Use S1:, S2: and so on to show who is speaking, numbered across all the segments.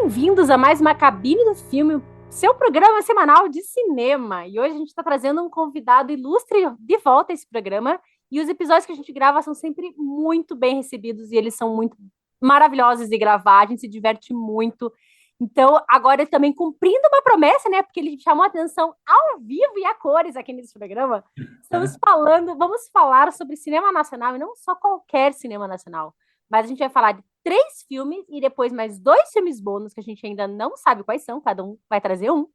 S1: Bem-vindos a mais uma Cabine do Filme, seu programa semanal de cinema. E hoje a gente está trazendo um convidado ilustre de volta a esse programa. E os episódios que a gente grava são sempre muito bem recebidos e eles são muito maravilhosos de gravar, a gente se diverte muito. Então, agora também cumprindo uma promessa, né? Porque ele chamou a atenção ao vivo e a cores aqui nesse programa. Vamos falar sobre cinema nacional e não só qualquer cinema nacional. Mas a gente vai falar de 3 filmes e depois mais 2 filmes bônus que a gente ainda não sabe quais são, cada um vai trazer um,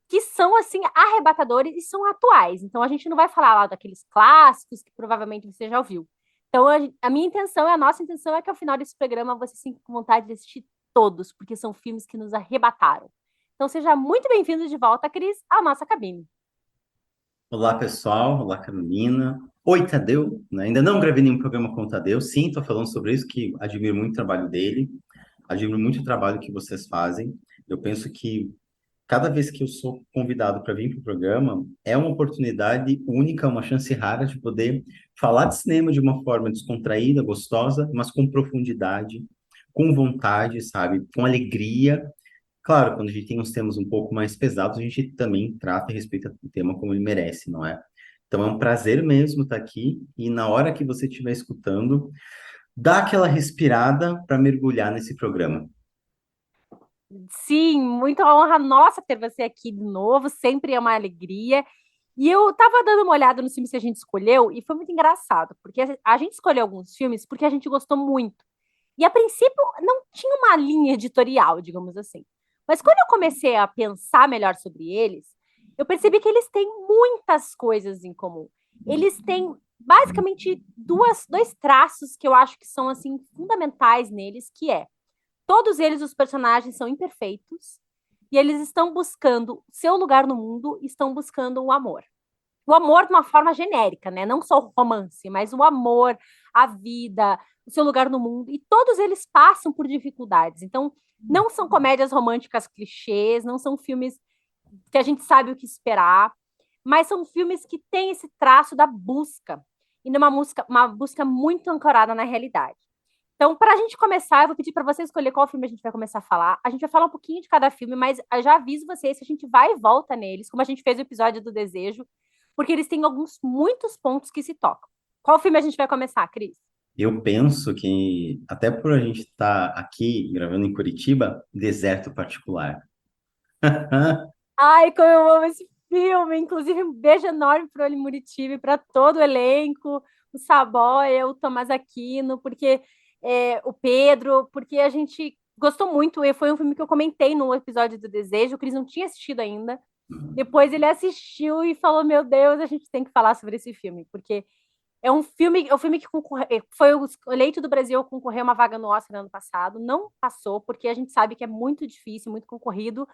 S1: que são, assim, arrebatadores e são atuais. Então, a gente não vai falar lá daqueles clássicos que provavelmente você já ouviu. Então, a minha intenção, a nossa intenção é que ao final desse programa você sinta com vontade de assistir todos, porque são filmes que nos arrebataram. Então, seja muito bem-vindo de volta, Cris, à nossa cabine.
S2: Olá, pessoal. Olá, Carolina. Oi, Tadeu. Ainda não gravei nenhum programa com o Tadeu. Sim, estou falando sobre isso, que admiro muito o trabalho dele. Admiro muito o trabalho que vocês fazem. Eu penso que cada vez que eu sou convidado para vir para o programa, é uma oportunidade única, uma chance rara de poder falar de cinema de uma forma descontraída, gostosa, mas com profundidade, com vontade, sabe? Com alegria. Claro, quando a gente tem uns temas um pouco mais pesados, a gente também trata e respeita o tema como ele merece, não é? Então é um prazer mesmo estar aqui e na hora que você estiver escutando, dá aquela respirada para mergulhar nesse programa.
S1: Sim, muita honra nossa ter você aqui de novo, sempre é uma alegria. E eu tava dando uma olhada nos filmes que a gente escolheu e foi muito engraçado, porque a gente escolheu alguns filmes porque a gente gostou muito. E a princípio não tinha uma linha editorial, digamos assim. Mas quando eu comecei a pensar melhor sobre eles, eu percebi que eles têm muitas coisas em comum. Eles têm basicamente dois traços que eu acho que são assim fundamentais neles, que é todos eles, os personagens, são imperfeitos e eles estão buscando seu lugar no mundo, estão buscando o amor. O amor de uma forma genérica, né? Não só o romance, mas o amor, a vida, o seu lugar no mundo. E todos eles passam por dificuldades. Então, não são comédias românticas clichês, não são filmes que a gente sabe o que esperar, mas são filmes que têm esse traço da busca e uma busca muito ancorada na realidade. Então, para a gente começar, eu vou pedir para você escolher qual filme a gente vai começar a falar. A gente vai falar um pouquinho de cada filme, mas eu já aviso vocês que a gente vai e volta neles, como a gente fez o episódio do Desejo, porque eles têm muitos pontos que se tocam. Qual filme a gente vai começar, Cris?
S2: Eu penso que, até por a gente estar aqui gravando em Curitiba, deserto particular.
S1: Ai, como eu amo esse filme! Inclusive, um beijo enorme para o Oli Muritiba e para todo o elenco, o Saboia, o Tomás Aquino, porque o Pedro, porque a gente gostou muito. E foi um filme que eu comentei no episódio do Desejo, o Cris não tinha assistido ainda. Depois ele assistiu e falou: Meu Deus, a gente tem que falar sobre esse filme, porque é um filme que foi o eleito do Brasil concorrer a uma vaga no Oscar no ano passado. Não passou, porque a gente sabe que é muito difícil, muito concorrido.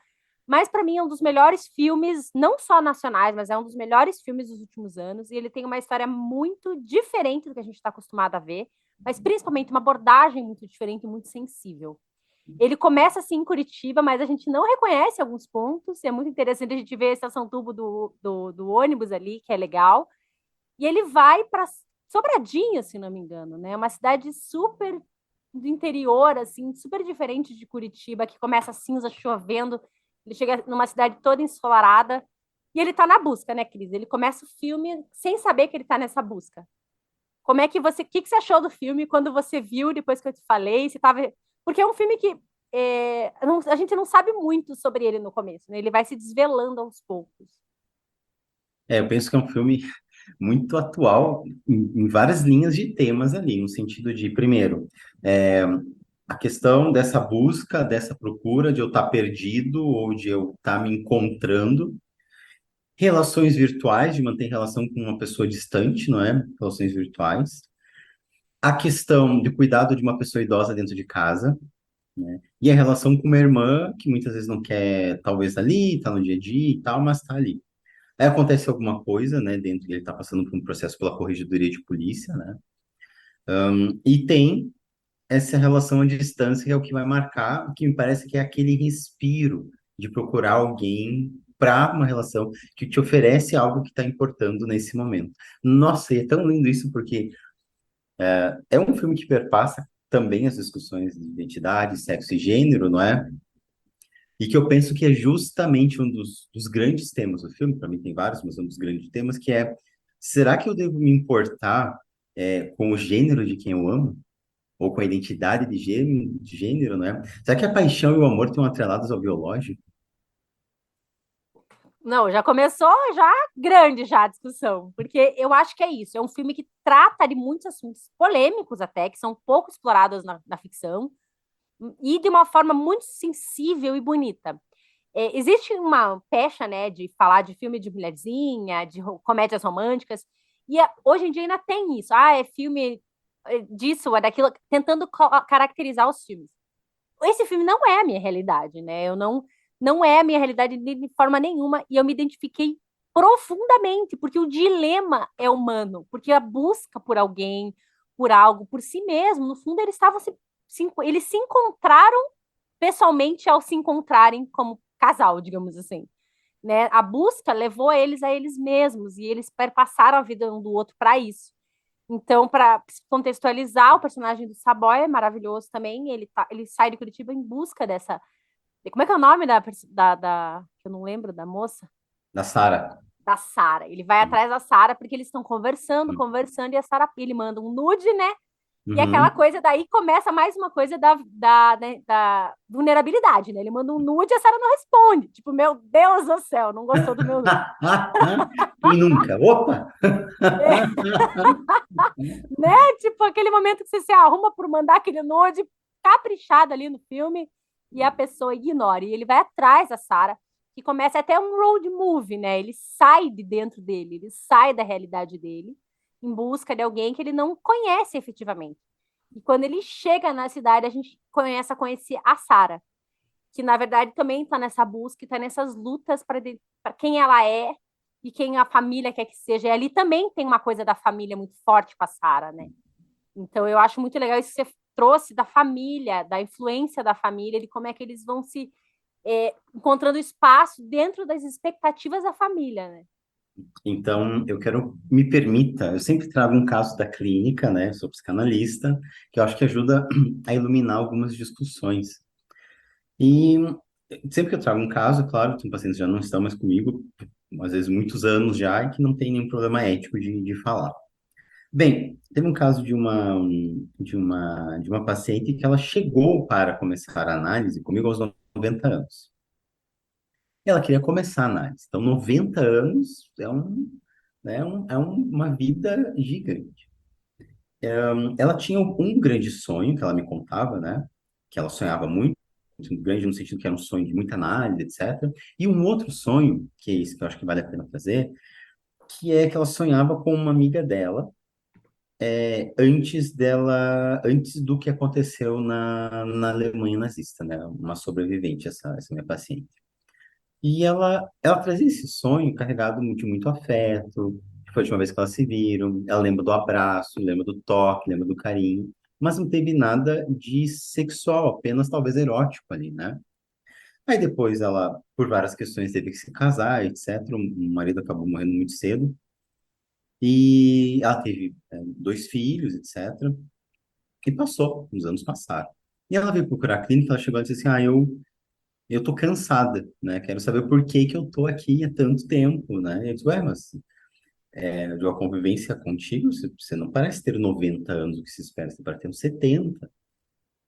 S1: Mas para mim é um dos melhores filmes, não só nacionais, mas é um dos melhores filmes dos últimos anos. E ele tem uma história muito diferente do que a gente está acostumado a ver, mas principalmente uma abordagem muito diferente e muito sensível. Ele começa assim em Curitiba, mas a gente não reconhece alguns pontos. É muito interessante a gente ver a estação tubo do ônibus ali, que é legal. E ele vai para Sobradinho, se não me engano, né? Uma cidade super do interior, assim, super diferente de Curitiba, que começa cinza, chovendo. Ele chega numa cidade toda ensolarada e ele tá na busca, né, Cris? Ele começa o filme sem saber que ele tá nessa busca. Como é que você, o que que você achou do filme quando você viu depois que eu te falei? Você tava, porque é um filme que a gente não sabe muito sobre ele no começo, né? Ele vai se desvelando aos poucos.
S2: Eu penso que é um filme muito atual em várias linhas de temas ali, no sentido de, primeiro, é, a questão dessa busca, dessa procura de eu estar perdido ou de eu estar me encontrando, relações virtuais, de manter relação com uma pessoa distante, não é? Relações virtuais. A questão de cuidado de uma pessoa idosa dentro de casa, né? E a relação com uma irmã que muitas vezes não quer, talvez, estar ali, tá no dia a dia e tal, mas tá ali. Aí acontece alguma coisa, né? Dentro dele tá passando por um processo pela corregedoria de polícia, né? E tem essa relação à distância que é o que vai marcar, o que me parece que é aquele respiro de procurar alguém para uma relação que te oferece algo que está importando nesse momento. Nossa, e é tão lindo isso porque é um filme que perpassa também as discussões de identidade, sexo e gênero, não é? E que eu penso que é justamente um dos grandes temas do filme, para mim tem vários, mas um dos grandes temas, que é, será que eu devo me importar com o gênero de quem eu amo? Ou com a identidade de gênero, né? Será que a paixão e o amor estão atrelados ao biológico?
S1: Não, já começou já grande já a discussão, porque eu acho que é isso. É um filme que trata de muitos assuntos polêmicos até, que são pouco explorados na ficção, e de uma forma muito sensível e bonita. Existe uma pecha, né, de falar de filme de mulherzinha, de comédias românticas, e hoje em dia ainda tem isso. Ah, é filme disso, é daquilo, tentando caracterizar os filmes. Esse filme não é a minha realidade, né? Eu não é a minha realidade de forma nenhuma, e eu me identifiquei profundamente, porque o dilema é humano, porque a busca por alguém, por algo, por si mesmo, no fundo eles estavam eles se encontraram pessoalmente ao se encontrarem como casal, digamos assim. Né? A busca levou eles a eles mesmos e eles perpassaram a vida um do outro para isso. Então, para contextualizar, o personagem do Saboy é maravilhoso também. Ele sai de Curitiba em busca dessa. Como é que é o nome que eu não lembro, da moça?
S2: Da Sara.
S1: Da Sara. Ele vai atrás da Sara porque eles estão conversando, conversando, e a Sara ele manda um nude, né? E aquela
S2: Uhum.
S1: coisa, daí começa mais uma coisa né, da vulnerabilidade, né? Ele manda um nude e a Sara não responde. Tipo, meu Deus do céu, não gostou do meu nude.
S2: Quem nunca? Opa!
S1: Né? Tipo, aquele momento que você se arruma por mandar aquele nude caprichado ali no filme e a pessoa ignora. E ele vai atrás da Sarah, que começa até um road movie, né? Ele sai de dentro dele, ele sai da realidade dele em busca de alguém que ele não conhece efetivamente. E quando ele chega na cidade, a gente começa a conhecer a Sarah, que na verdade também está nessa busca, está nessas lutas para quem ela é e quem a família quer que seja. E ali também tem uma coisa da família muito forte com a Sarah, né? Então eu acho muito legal isso que você trouxe da família, da influência da família, de como é que eles vão se encontrando espaço dentro das expectativas da família, né?
S2: Então, eu quero, me permita, eu sempre trago um caso da clínica, né? Sou psicanalista, que eu acho que ajuda a iluminar algumas discussões. E sempre que eu trago um caso, claro, tem pacientes que já não estão mais comigo, às vezes muitos anos já, e que não tem nenhum problema ético de falar. Bem, teve um caso de uma paciente que ela chegou para começar a análise comigo aos 90 anos. E ela queria começar a análise. Então, 90 anos uma vida gigante. Ela tinha um grande sonho que ela me contava, né? Que ela sonhava muito grande no sentido que era um sonho de muita análise, etc. E um outro sonho, que é esse que eu acho que vale a pena fazer, que é que ela sonhava com uma amiga dela, antes do que aconteceu na Alemanha nazista, né? Uma sobrevivente, essa minha paciente. E ela trazia esse sonho carregado de muito afeto. Foi a última vez que elas se viram. Ela lembra do abraço, lembra do toque, lembra do carinho. Mas não teve nada de sexual, apenas talvez erótico ali, né? Aí depois ela, por várias questões, teve que se casar, etc. O marido acabou morrendo muito cedo. E ela teve dois filhos, etc. E passou, os anos passaram. E ela veio procurar a clínica, ela chegou e disse assim, eu tô cansada, né? Quero saber por que que eu tô aqui há tanto tempo, né? Eu disse, ué, mas de uma convivência contigo, você não parece ter 90 anos, o que se espera, você parece ter uns 70.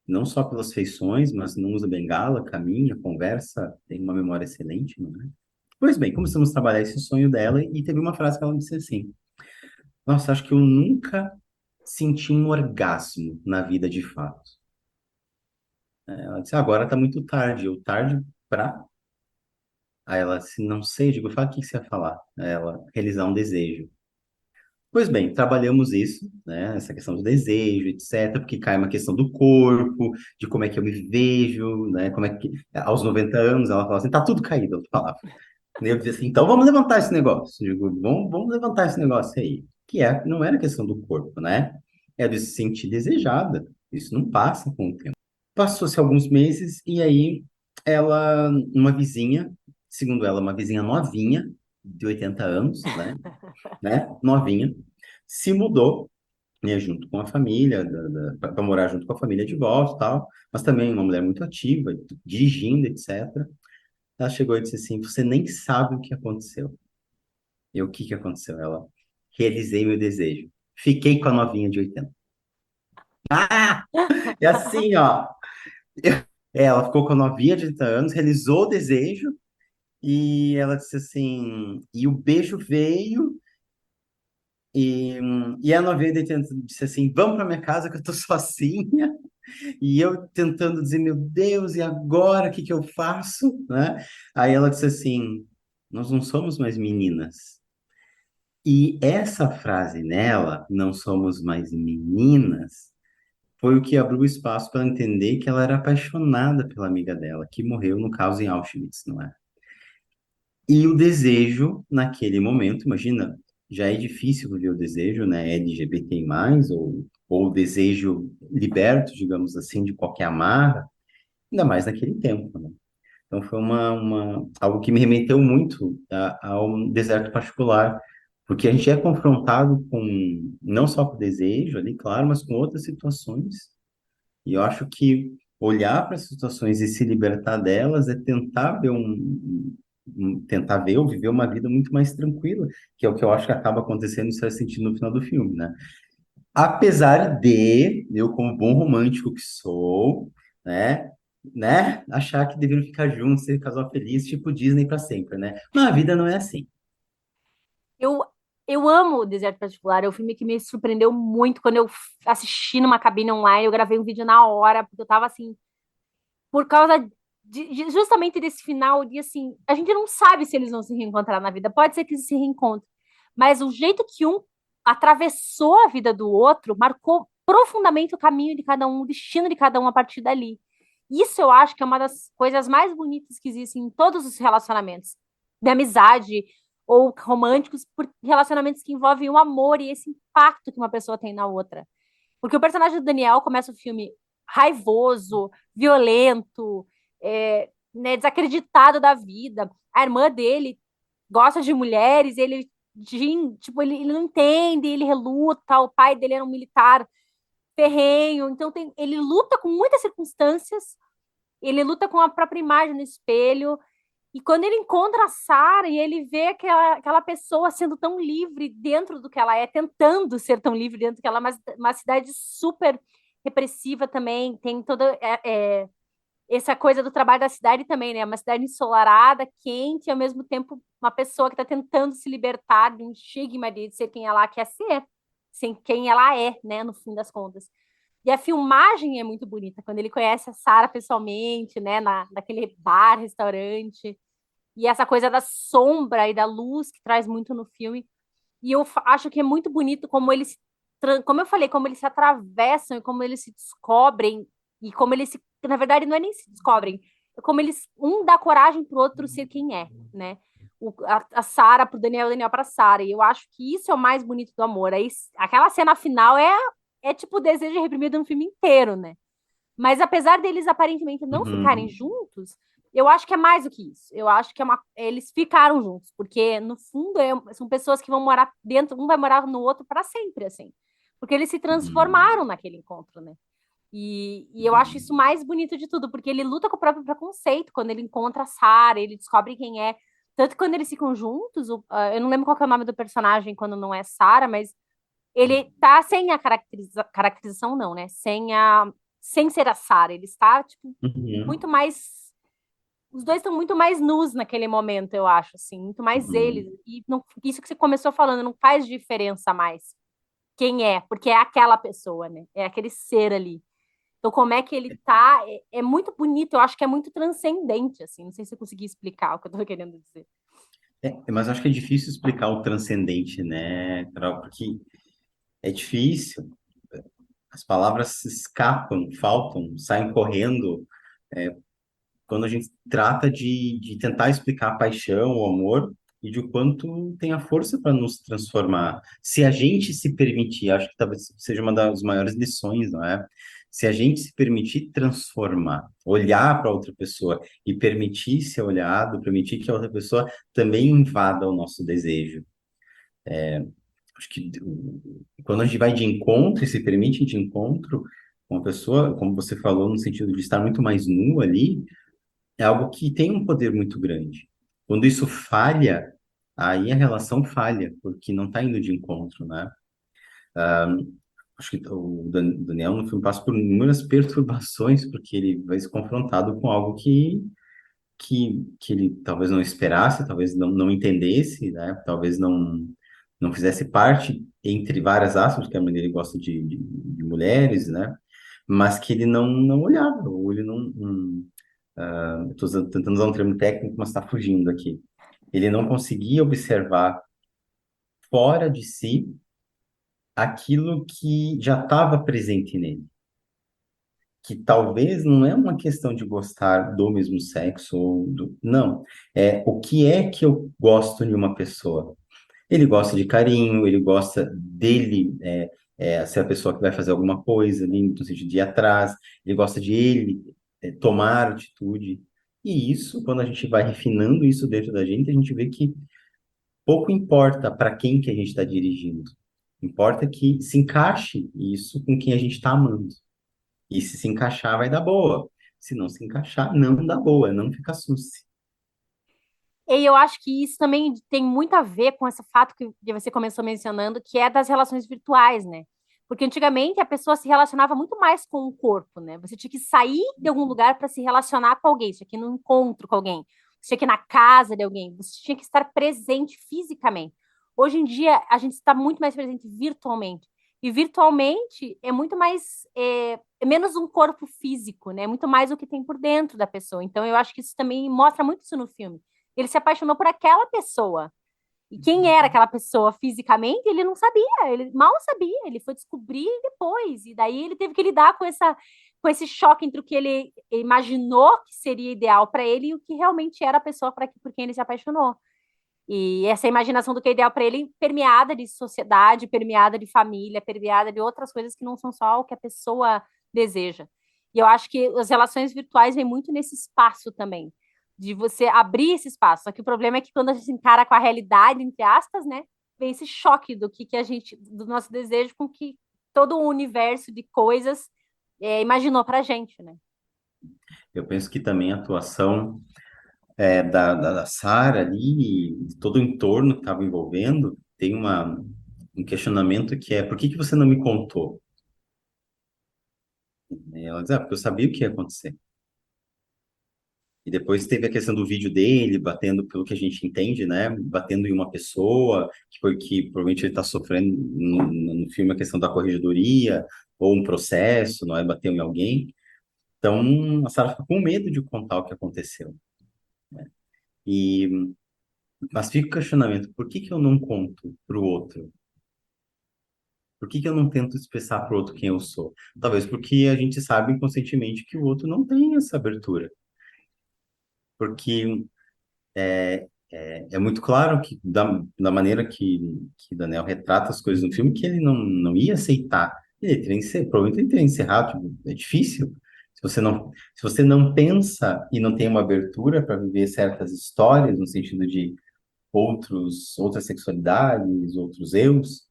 S2: Não só pelas feições, mas não usa bengala, caminha, conversa, tem uma memória excelente, não é? Pois bem, começamos a trabalhar esse sonho dela e teve uma frase que ela disse assim, nossa, acho que eu nunca senti um orgasmo na vida de fato. Ela disse, agora tá muito tarde. Eu, tarde pra? Aí ela disse, não sei, eu digo, fala o que que você ia falar. Aí ela, realizar um desejo. Pois bem, trabalhamos isso, né? Essa questão do desejo, etc., porque cai uma questão do corpo, de como é que eu me vejo, né? Como é que, aos 90 anos, ela fala assim, tá tudo caído, eu falava. E eu dizia assim, então vamos levantar esse negócio. Eu digo, vamos levantar esse negócio aí. Não era questão do corpo, né? É de se sentir desejada. Isso não passa com o tempo. Passou-se alguns meses e aí uma vizinha, segundo ela, uma vizinha novinha, de 80 anos, né, novinha, se mudou, né, junto com a família, para morar junto com a família de volta e tal, mas também uma mulher muito ativa, dirigindo, etc. Ela chegou e disse assim: Você nem sabe o que aconteceu. E o que que aconteceu? Ela: Realizei meu desejo. Fiquei com a novinha de 80. Ah! E assim, ó. Ela ficou com a novinha de 80 anos, realizou o desejo. E ela disse assim, e o beijo veio, e a novinha de 80 disse assim, vamos para minha casa que eu tô sozinha. E eu tentando dizer, meu Deus, e agora o que que eu faço, né? Aí ela disse assim, nós não somos mais meninas. E essa frase nela, não somos mais meninas, foi o que abriu espaço para ela entender que ela era apaixonada pela amiga dela, que morreu, no caso, em Auschwitz, não é? E o desejo, naquele momento, imagina, já é difícil viver o desejo, né, LGBTI+, ou o desejo liberto, digamos assim, de qualquer amarra, ainda mais naquele tempo, né? Então foi algo que me remeteu muito a um deserto particular, porque a gente é confrontado com, não só com o desejo ali, claro, mas com outras situações, e eu acho que olhar para as situações e se libertar delas é tentar ver tentar ver ou viver uma vida muito mais tranquila, que é o que eu acho que acaba acontecendo em certo sentido no final do filme, né? Apesar de eu, como bom romântico que sou, né, achar que deveriam ficar juntos, ser casal feliz, tipo Disney para sempre, né? Mas a vida não é assim.
S1: Eu, eu amo o Deserto Particular, é um filme que me surpreendeu muito quando eu assisti numa cabine online, eu gravei um vídeo na hora, porque eu tava assim, por causa justamente desse final, de assim, a gente não sabe se eles vão se reencontrar na vida, pode ser que eles se reencontrem, mas o jeito que um atravessou a vida do outro marcou profundamente o caminho de cada um, o destino de cada um a partir dali. Isso eu acho que é uma das coisas mais bonitas que existem em todos os relacionamentos, de amizade ou românticos, por relacionamentos que envolvem o amor e esse impacto que uma pessoa tem na outra. Porque o personagem do Daniel começa o filme raivoso, violento, né, desacreditado da vida. A irmã dele gosta de mulheres, tipo, ele não entende, ele reluta, o pai dele era um militar ferrenho, então ele luta com muitas circunstâncias, ele luta com a própria imagem no espelho, e quando ele encontra a Sarah e ele vê aquela pessoa sendo tão livre dentro do que ela é, tentando ser tão livre dentro do que ela é, mas uma cidade super repressiva também, tem toda essa coisa do trabalho da cidade também, né? Uma cidade ensolarada, quente, e ao mesmo tempo uma pessoa que está tentando se libertar de um estigma de ser quem ela quer ser, sem quem ela é, né? No fim das contas. E a filmagem é muito bonita, quando ele conhece a Sarah pessoalmente, né? Naquele bar, restaurante. E essa coisa da sombra e da luz que traz muito no filme. E eu acho que é muito bonito como eles, como eu falei, como eles se atravessam e como eles se descobrem e como eles se, na verdade, não é nem se descobrem, é como eles um dá coragem pro outro ser quem é, né? A Sarah pro Daniel, o Daniel pra Sarah. E eu acho que isso é o mais bonito do amor. Aí, aquela cena final é tipo o desejo reprimido no filme inteiro, né? Mas apesar deles aparentemente não ficarem
S2: Uhum,
S1: juntos, eu acho que é mais do que isso. Eu acho que eles ficaram juntos, porque no fundo são pessoas que vão morar dentro, um vai morar no outro para sempre, assim. Porque eles se
S2: uhum,
S1: transformaram naquele encontro, né? E eu acho isso
S2: uhum,
S1: mais bonito de tudo, porque ele luta com o próprio preconceito quando ele encontra a Sarah, ele descobre quem é. Tanto que quando eles ficam juntos, eu não lembro qual que é o nome do personagem quando não é Sarah, mas ele tá sem a caracterização, não, né? Sem ser a Sarah. Ele está, tipo,
S2: uhum,
S1: muito mais. Os dois estão muito mais nus naquele momento, eu acho, assim, muito mais eles.
S2: uhum.
S1: E não, isso que você começou falando, não faz diferença mais quem é, porque é aquela pessoa, né? É aquele ser ali. Então, como é que ele tá, é muito bonito, eu acho que é muito transcendente, assim. Não sei se eu consegui explicar o que eu tô querendo dizer.
S2: Mas acho que é difícil explicar o transcendente, né, Carol? Porque é difícil. As palavras se escapam, faltam, saem correndo. Quando a gente trata de tentar explicar a paixão, o amor, e de o quanto tem a força para nos transformar. Se a gente se permitir, acho que talvez seja uma das maiores lições, não é? Se a gente se permitir transformar, olhar para outra pessoa e permitir ser olhado, permitir que a outra pessoa também invada o nosso desejo. Acho que quando a gente vai de encontro e se permite de encontro com uma pessoa, como você falou, no sentido de estar muito mais nu ali, é algo que tem um poder muito grande. Quando isso falha, aí a relação falha, porque não está indo de encontro, né? Acho que o Daniel no filme passa por inúmeras perturbações, porque ele vai ser confrontado com algo que ele talvez não esperasse, talvez não entendesse, né? Talvez não fizesse parte, entre várias aspas, porque a mãe dele gosta de mulheres, né? Mas que ele não olhava, ou ele não estou tentando usar um termo técnico, mas está fugindo aqui. Ele não conseguia observar fora de si aquilo que já estava presente nele. Que talvez não é uma questão de gostar do mesmo sexo ou do... Não. É o que é que eu gosto de uma pessoa. Ele gosta de carinho, ele gosta dele ser a pessoa que vai fazer alguma coisa, ali, no sentido de ir atrás, ele gosta de ele tomar atitude. E isso, quando a gente vai refinando isso dentro da gente, a gente vê que pouco importa para quem que a gente está dirigindo. Importa que se encaixe isso com quem a gente está amando. E se encaixar, vai dar boa. Se não se encaixar, não dá boa, não fica susse.
S1: E eu acho que isso também tem muito a ver com esse fato que você começou mencionando, que é das relações virtuais, né? Porque antigamente a pessoa se relacionava muito mais com o corpo, né? Você tinha que sair de algum lugar para se relacionar com alguém, você tinha que ir num encontro com alguém, você tinha que ir na casa de alguém, você tinha que estar presente fisicamente. Hoje em dia, a gente está muito mais presente virtualmente. E virtualmente é muito mais, é menos um corpo físico, né? É muito mais o que tem por dentro da pessoa. Então, eu acho que isso também mostra muito isso no filme. Ele se apaixonou por aquela pessoa. E quem era aquela pessoa fisicamente, ele não sabia, ele mal sabia, ele foi descobrir depois. E daí ele teve que lidar com esse choque entre o que ele imaginou que seria ideal para ele e o que realmente era a pessoa por quem ele se apaixonou. E essa imaginação do que é ideal para ele, permeada de sociedade, permeada de família, permeada de outras coisas que não são só o que a pessoa deseja. E eu acho que as relações virtuais vêm muito nesse espaço também, de você abrir esse espaço. Só que o problema é que quando a gente se encara com a realidade, entre aspas, né, vem esse choque do que a gente, do nosso desejo com que todo o universo de coisas imaginou pra gente, né?
S2: Eu penso que também a atuação da Sarah ali, e de todo o entorno que estava envolvendo, tem um questionamento que é: por que que você não me contou? E ela diz: porque eu sabia o que ia acontecer. E depois teve a questão do vídeo dele batendo, pelo que a gente entende, né? Batendo em uma pessoa, que foi que provavelmente ele está sofrendo no filme a questão da corregedoria, ou um processo, não é? Bateu em alguém. Então, a Sarah fica com medo de contar o que aconteceu. E, mas fica o questionamento: por que que eu não conto para o outro? Por que que eu não tento expressar para o outro quem eu sou? Talvez porque a gente sabe inconscientemente que o outro não tem essa abertura. Porque é muito claro que, da maneira que Daniel retrata as coisas no filme, que ele não ia aceitar. Ele teria provavelmente ele teria encerrado. Tipo, é difícil. Se você não pensa e não tem uma abertura para viver certas histórias, no sentido de outras sexualidades, outros eus,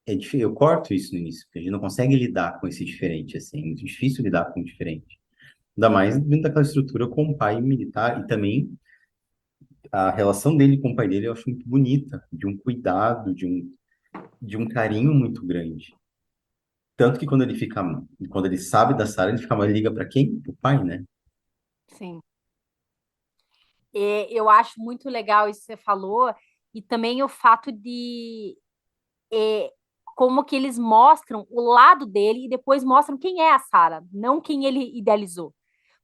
S2: é difícil. Eu corto isso no início, porque a gente não consegue lidar com esse diferente, assim. É muito difícil lidar com o diferente. Ainda mais dentro daquela estrutura com o pai militar e também a relação dele com o pai dele eu acho muito bonita, de um cuidado, de um carinho muito grande. Tanto que quando ele sabe da Sarah, ele fica mais liga para quem? O pai, né?
S1: Sim. Eu acho muito legal isso que você falou, e também o fato de é, como que eles mostram o lado dele e depois mostram quem é a Sarah, não quem ele idealizou.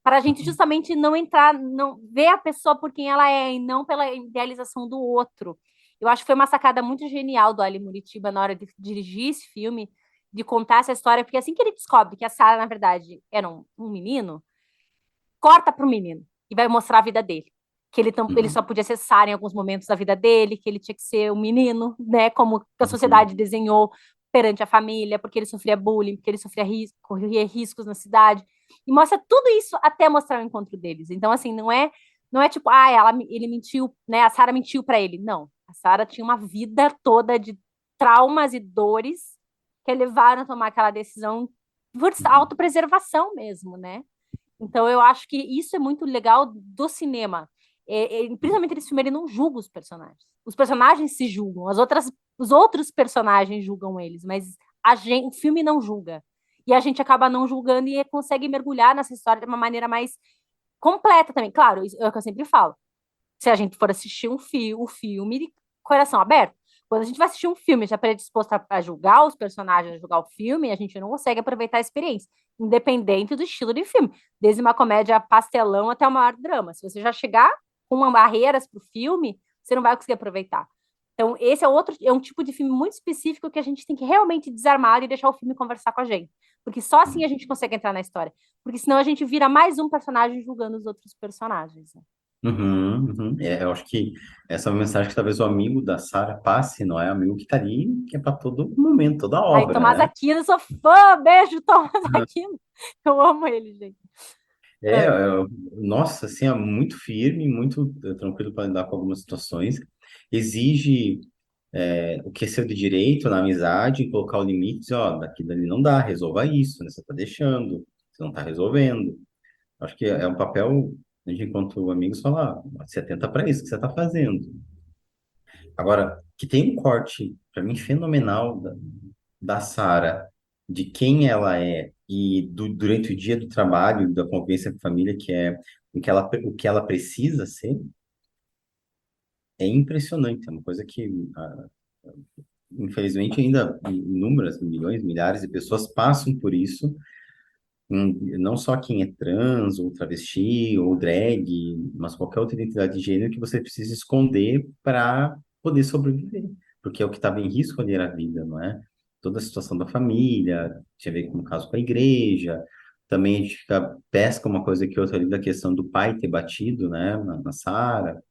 S1: Para a gente justamente não entrar, não ver a pessoa por quem ela é e não pela idealização do outro. Eu acho que foi uma sacada muito genial do Ali Muritiba na hora de dirigir esse filme, de contar essa história, porque assim que ele descobre que a Sarah, na verdade, era um menino, corta para o menino e vai mostrar a vida dele. Que ele só
S2: Uhum,
S1: podia cessar em alguns momentos da vida dele, que ele tinha que ser um menino, né? Como a sociedade
S2: uhum.
S1: desenhou perante a família, porque ele sofria bullying, porque ele corria riscos na cidade. E mostra tudo isso até mostrar o encontro deles. Então, assim, não é tipo, ele mentiu, né? A Sarah mentiu para ele. Não. A Sarah tinha uma vida toda de traumas e dores que levaram a tomar aquela decisão por autopreservação mesmo, né? Então, eu acho que isso é muito legal do cinema. Principalmente nesse filme, ele não julga os personagens. Os personagens se julgam, os outros personagens julgam eles, mas o filme não julga. E a gente acaba não julgando e consegue mergulhar nessa história de uma maneira mais completa também. Claro, isso é o que eu sempre falo. Se a gente for assistir o filme de coração aberto. Quando a gente vai assistir um filme já predisposto a julgar os personagens, a julgar o filme, a gente não consegue aproveitar a experiência, independente do estilo de filme. Desde uma comédia pastelão até o maior drama. Se você já chegar com barreiras para o filme, você não vai conseguir aproveitar. Então, esse é um tipo de filme muito específico que a gente tem que realmente desarmar e deixar o filme conversar com a gente. Porque só assim a gente consegue entrar na história. Porque senão a gente vira mais um personagem julgando os outros personagens. Né?
S2: Uhum, uhum. Eu acho que essa é uma mensagem que talvez o amigo da Sarah passe, não é? Amigo que tá ali, que é para todo momento, toda
S1: Aí,
S2: obra,
S1: Tomás
S2: né?
S1: Aquino, sou fã, beijo, Tomás Aquino. Eu amo ele, gente.
S2: É,
S1: Ah,
S2: é, nossa, assim, é muito firme, muito tranquilo para lidar com algumas situações. Exige o que é seu de direito na amizade, colocar o limite, dizer, ó, daqui dali não dá, resolva isso, né? Você tá deixando, você não tá resolvendo. Acho que é um papel, a gente, enquanto amigos, falar, você atenta para isso que você tá fazendo. Agora, que tem um corte, para mim, fenomenal da Sara, de quem ela é e durante o dia do trabalho, da convivência com a família, que é o que ela precisa ser, é impressionante. É uma coisa que, infelizmente, ainda inúmeras, milhões, milhares de pessoas passam por isso. Não só quem é trans, ou travesti, ou drag, mas qualquer outra identidade de gênero que você precisa esconder para poder sobreviver, porque é o que estava em risco ali era a vida, não é? Toda a situação da família, tinha a ver com o caso com a igreja, também a gente pesca uma coisa que outra ali da questão do pai ter batido, né, na Sara,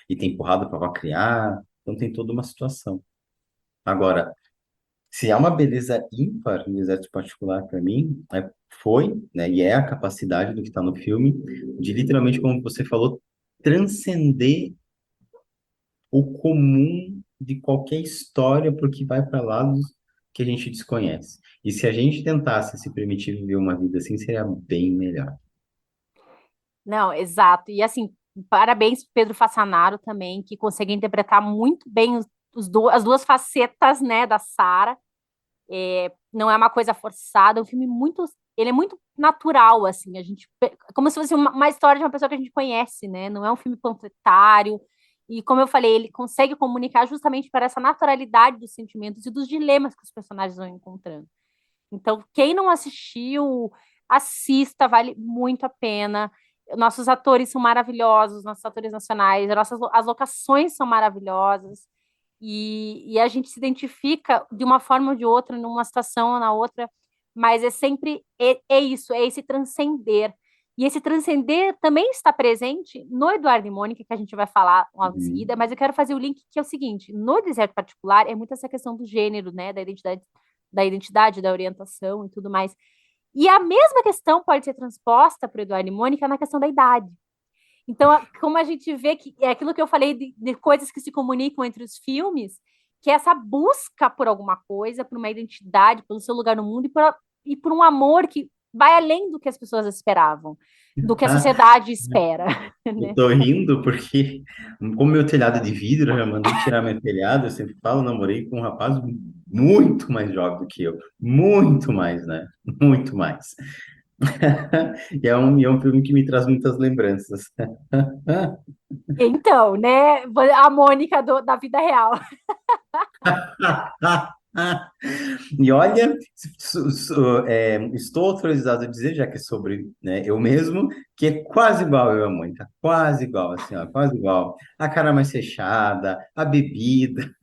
S2: e ter empurrado para criar, então tem toda uma situação. Agora, se há uma beleza ímpar no Exército Particular para mim, foi, né, e é a capacidade do que está no filme, de literalmente, como você falou, transcender o comum de qualquer história, porque vai para lados que a gente desconhece. E se a gente tentasse se permitir viver uma vida assim, seria bem melhor.
S1: não, exato. E assim, parabéns pro Pedro Fassanaro também, que consegue interpretar muito bem as duas facetas, né, da Sara. Não é uma coisa forçada, é um filme muito, ele é muito natural, assim, como se fosse uma história de uma pessoa que a gente conhece, né? Não é um filme panfletário. E como eu falei, ele consegue comunicar justamente para essa naturalidade dos sentimentos e dos dilemas que os personagens vão encontrando. Então, quem não assistiu, assista, vale muito a pena. Nossos atores são maravilhosos, nossos atores nacionais, as locações são maravilhosas. E a gente se identifica de uma forma ou de outra, numa situação ou na outra, mas é sempre isso, é esse transcender. E esse transcender também está presente no Eduardo e Mônica, que a gente vai falar logo em seguida,
S2: Uhum.
S1: mas eu quero fazer o link que é o seguinte: no deserto particular é muito essa questão do gênero, né, da orientação e tudo mais. E a mesma questão pode ser transposta para o Eduardo e Mônica na questão da idade. Então, como a gente vê que é aquilo que eu falei de coisas que se comunicam entre os filmes, que é essa busca por alguma coisa, por uma identidade, pelo seu lugar no mundo e por um amor que vai além do que as pessoas esperavam, do que a sociedade espera,
S2: Eu
S1: né?
S2: tô rindo porque, como meu telhado é de vidro, eu já mandei tirar meu telhado, eu sempre falo, namorei com um rapaz muito mais jovem do que eu. Muito mais, né? Muito mais. E é um filme que me traz muitas lembranças.
S1: Então, né, a Mônica da vida real.
S2: E olha, estou autorizado a dizer, já que é sobre, né, eu mesmo, que é quase igual eu e a Mônica, quase igual, assim, ó, quase igual. A cara mais fechada, a bebida,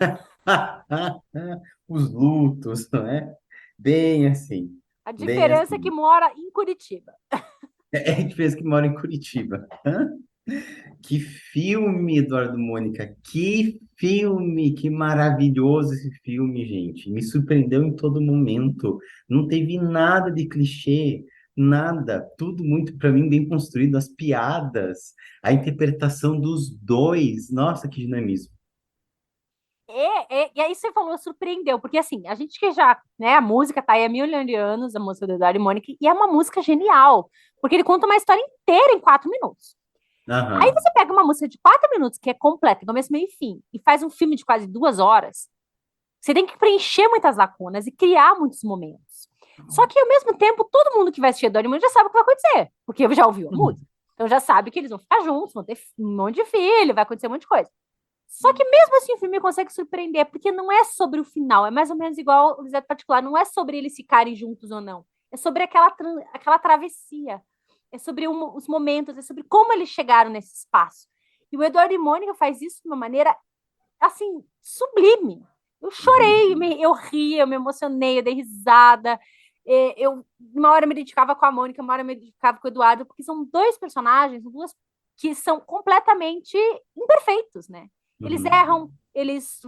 S2: os lutos, não é? Bem assim,
S1: A
S2: bem
S1: diferença é que
S2: assim.
S1: mora em Curitiba.
S2: É a diferença que mora em Curitiba. Que filme, Eduardo Mônica, que filme, que maravilhoso esse filme, gente. Me surpreendeu em todo momento. Não teve nada de clichê, nada. Tudo muito, para mim, bem construído. As piadas, a interpretação dos dois. Nossa, que dinamismo.
S1: E aí você falou, surpreendeu, porque assim, a gente que já, né, a música tá aí há milhões de anos, a música do Eduardo e Mônica, e é uma música genial, porque ele conta uma história inteira em 4 minutos. Aí
S2: Aham.
S1: você pega uma música de 4 minutos, que é completa, começo, meio e fim, e faz um filme de quase 2 horas, você tem que preencher muitas lacunas e criar muitos momentos. Só que, ao mesmo tempo, todo mundo que vai assistir Eduardo e Mônica já sabe o que vai acontecer, porque já ouviu a música. Então já sabe que eles vão ficar juntos, vão ter um monte de filho, vai acontecer um monte de coisa. Só que mesmo assim o filme consegue surpreender, porque não é sobre o final, é mais ou menos igual o Lisette Particular, não é sobre eles ficarem juntos ou não, é sobre aquela travessia, é sobre os momentos, é sobre como eles chegaram nesse espaço. E o Eduardo e Mônica faz isso de uma maneira, assim, sublime. Eu chorei,
S2: Uhum.
S1: eu ri, eu me emocionei, eu dei risada. Uma hora eu me identificava com a Mônica, uma hora eu me identificava com o Eduardo, porque são dois personagens, duas que são completamente imperfeitos, né? Eles
S2: Uhum.
S1: erram, eles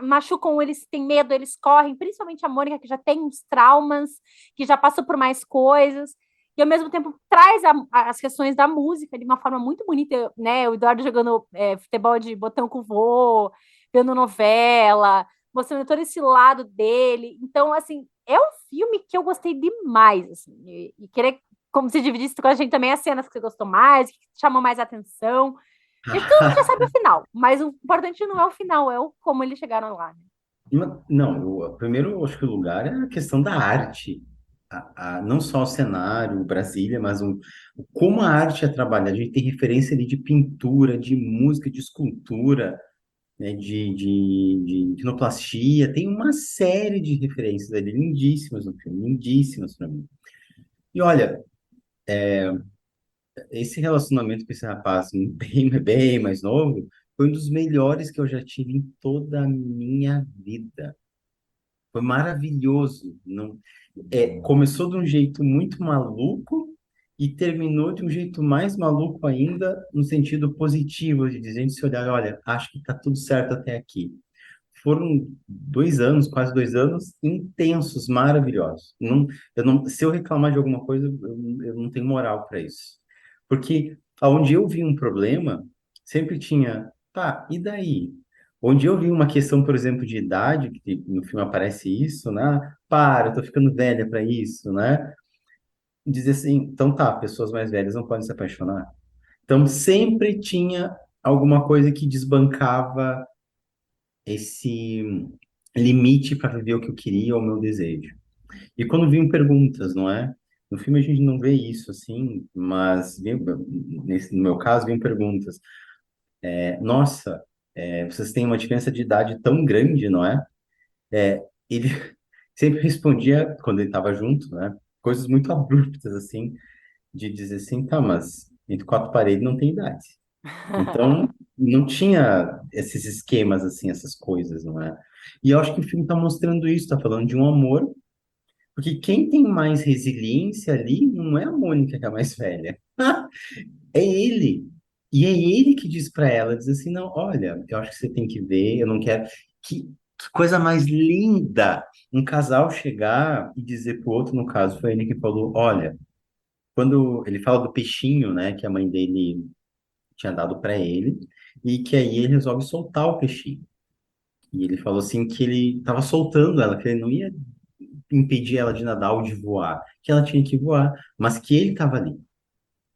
S1: machucam, eles têm medo, eles correm, principalmente a Mônica, que já tem uns traumas, que já passou por mais coisas, e ao mesmo tempo traz as questões da música de uma forma muito bonita, né? O Eduardo jogando futebol de botão com vô, vendo novela, mostrando todo esse lado dele. Então, assim, é um filme que eu gostei demais, assim, e querer como se dividisse com a gente também as cenas que você gostou mais, que chamou mais atenção. E todo mundo já sabe o final, mas o importante não é o final, é o como eles chegaram lá. Né?
S2: Não, primeiro, eu acho que o lugar é a questão da arte. Não só o cenário, Brasília, mas como a arte é trabalhada. A gente tem referência ali de pintura, de música, de escultura, né, de rinoplastia. Tem uma série de referências ali, lindíssimas no filme, lindíssimas para mim. E olha, esse relacionamento com esse rapaz, bem mais novo, foi um dos melhores que eu já tive em toda a minha vida. Foi maravilhoso. Não, começou de um jeito muito maluco e terminou de um jeito mais maluco ainda, no sentido positivo, de dizer, se olhar, olha, acho que está tudo certo até aqui. Foram 2 anos, quase 2 anos, intensos, maravilhosos. Não, se eu reclamar de alguma coisa, eu não tenho moral para isso. Porque aonde eu vi um problema, sempre tinha, tá, e daí? Onde eu vi uma questão, por exemplo, de idade, que no filme aparece isso, né? Para, eu tô ficando velha para isso, né? Dizer assim, então tá, pessoas mais velhas não podem se apaixonar. Então sempre tinha alguma coisa que desbancava esse limite para viver o que eu queria ou o meu desejo. E quando vinham perguntas, não é? No filme a gente não vê isso assim, mas no meu caso vinham perguntas. Nossa, vocês têm uma diferença de idade tão grande, não é? Ele sempre respondia, quando ele estava junto, né? Coisas muito abruptas, assim, de dizer assim, tá, mas entre quatro paredes não tem idade. Então, não tinha esses esquemas, assim, essas coisas, não é? E eu acho que o filme está mostrando isso, está falando de um amor, porque quem tem mais resiliência ali não é a Mônica, que é a mais velha, é ele. E é ele que diz para ela, diz assim, não, olha, eu acho que você tem que ver, eu não quero... Que coisa mais linda! Um casal chegar e dizer pro outro, no caso, foi ele que falou, olha, quando ele fala do peixinho, né, que a mãe dele tinha dado para ele, e que aí ele resolve soltar o peixinho. E ele falou assim que ele estava soltando ela, que ele não ia impedir ela de nadar ou de voar, que ela tinha que voar, mas que ele estava ali.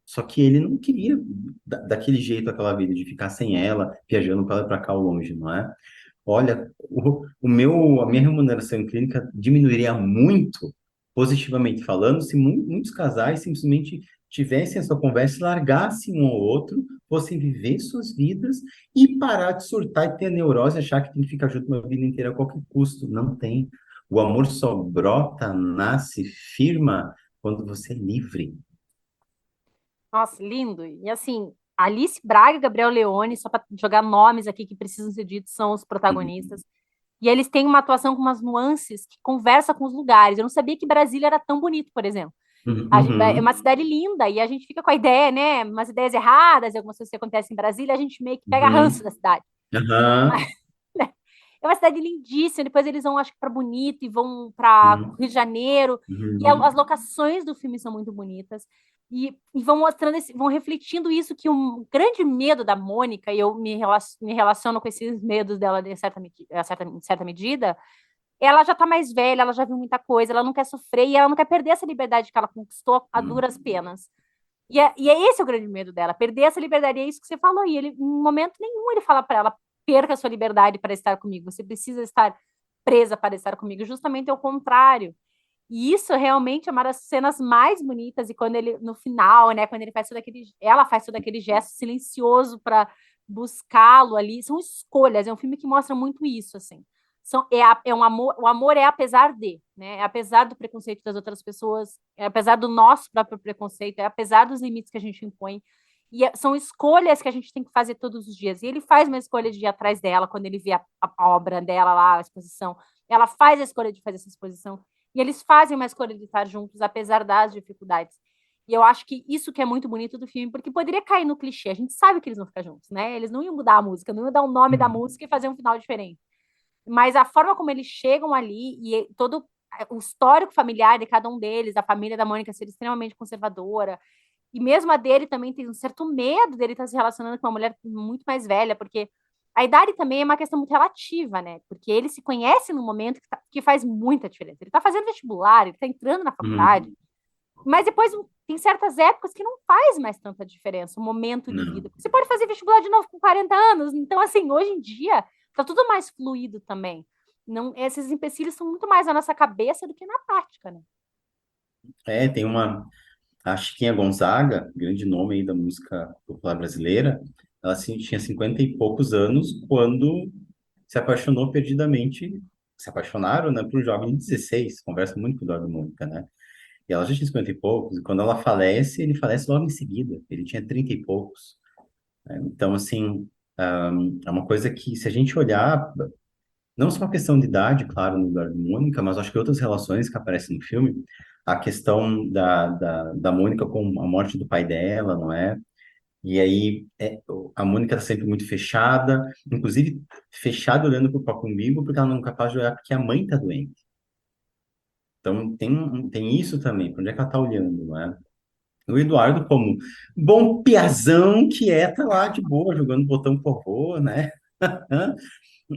S2: Só que ele não queria daquele jeito aquela vida, de ficar sem ela, viajando para lá e para cá ao longe, não é? Olha, a minha remuneração em clínica diminuiria muito, positivamente falando, se muitos casais simplesmente tivessem essa conversa e largassem um ao outro, fossem viver suas vidas e parar de surtar e ter neurose, achar que tem que ficar junto uma vida inteira a qualquer custo. Não tem. O amor só brota, nasce, firma quando você é livre.
S1: Nossa, lindo. E assim, Alice Braga e Gabriel Leone, só para jogar nomes aqui que precisam ser ditos, são os
S2: Uhum.
S1: protagonistas. E eles têm uma atuação com umas nuances que conversa com os lugares. Eu não sabia que Brasília era tão bonito, por exemplo. É
S2: Uhum.
S1: uma cidade linda e a gente fica com a ideia, né? Umas ideias erradas, algumas coisas que acontecem em Brasília, a gente meio que pega ranço
S2: Uhum.
S1: da cidade. Mas,
S2: Aham.
S1: né, é uma cidade lindíssima. Depois eles vão, acho que, para Bonito e vão para
S2: Uhum.
S1: Rio de Janeiro. E as
S2: Uhum.
S1: locações do filme são muito bonitas. e vão mostrando, vão refletindo isso, que um grande medo da Mônica, e eu me relaciono com esses medos dela em certa medida, ela já tá mais velha, ela já viu muita coisa, ela não quer sofrer e ela não quer perder essa liberdade que ela conquistou a
S2: Hum.
S1: duras penas. E é esse o grande medo dela, perder essa liberdade. E é isso que você falou. E ele, em momento nenhum, ele fala para ela: perca a sua liberdade para estar comigo. Você precisa estar presa para estar comigo. Justamente ao contrário. E isso realmente é uma das cenas mais bonitas. E quando ele, no final, né, quando ele faz todo aquele, ela faz todo aquele gesto silencioso para buscá-lo ali, são escolhas. É um filme que mostra muito isso, assim. É um amor, o amor é apesar de, né? É apesar do preconceito das outras pessoas, é apesar do nosso próprio preconceito, é apesar dos limites que a gente impõe. São escolhas que a gente tem que fazer todos os dias. E ele faz uma escolha de ir atrás dela, quando ele vê a obra dela lá, a exposição. Ela faz a escolha de fazer essa exposição. E eles fazem uma escolha de estar juntos, apesar das dificuldades. E eu acho que isso que é muito bonito do filme, porque poderia cair no clichê. A gente sabe que eles vão ficar juntos, né? Eles não iam mudar a música, não iam dar o nome da música e fazer um final diferente. Mas a forma como eles chegam ali e todo o histórico familiar de cada um deles, a família da Mônica ser extremamente conservadora, e mesmo a dele também tem um certo medo dele estar se relacionando com uma mulher muito mais velha, porque a idade também é uma questão muito relativa, né? Porque ele se conhece no momento que faz muita diferença. Ele está fazendo vestibular, ele está entrando na faculdade,
S2: Uhum.
S1: mas depois tem certas épocas que não faz mais tanta diferença, o momento de
S2: Não.
S1: vida. Você pode fazer vestibular de novo com 40 anos. Então, assim, hoje em dia, tá tudo mais fluido também. Não, esses empecilhos são muito mais na nossa cabeça do que na prática, né?
S2: Tem uma. A Chiquinha Gonzaga, grande nome aí da música popular brasileira, ela tinha 50 e poucos anos quando se apaixonou perdidamente. Se apaixonaram, né, por um jovem de 16. Conversa muito com o Eduardo Mônica, né? E ela já tinha 50 e poucos, e quando ela falece, ele falece logo em seguida. Ele tinha 30 e poucos. Né? Então, assim, é uma coisa que, se a gente olhar, não só a questão de idade, claro, no Eduardo e Mônica, mas acho que outras relações que aparecem no filme, a questão da Mônica com a morte do pai dela, não é? E aí, a Mônica está sempre muito fechada, inclusive fechada olhando para o próprio umbigo, porque ela não é capaz de olhar porque a mãe está doente. Então, tem isso também, para onde é que ela está olhando, não é? O Eduardo, como bom piazão que é, tá lá de boa, jogando botão porrô, né?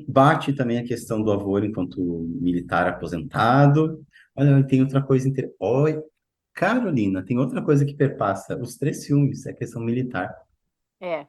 S2: Bate também a questão do avô enquanto militar aposentado. Olha, tem outra coisa interessante. Oi, Carolina, tem outra coisa que perpassa os três filmes, é a questão militar.
S1: É.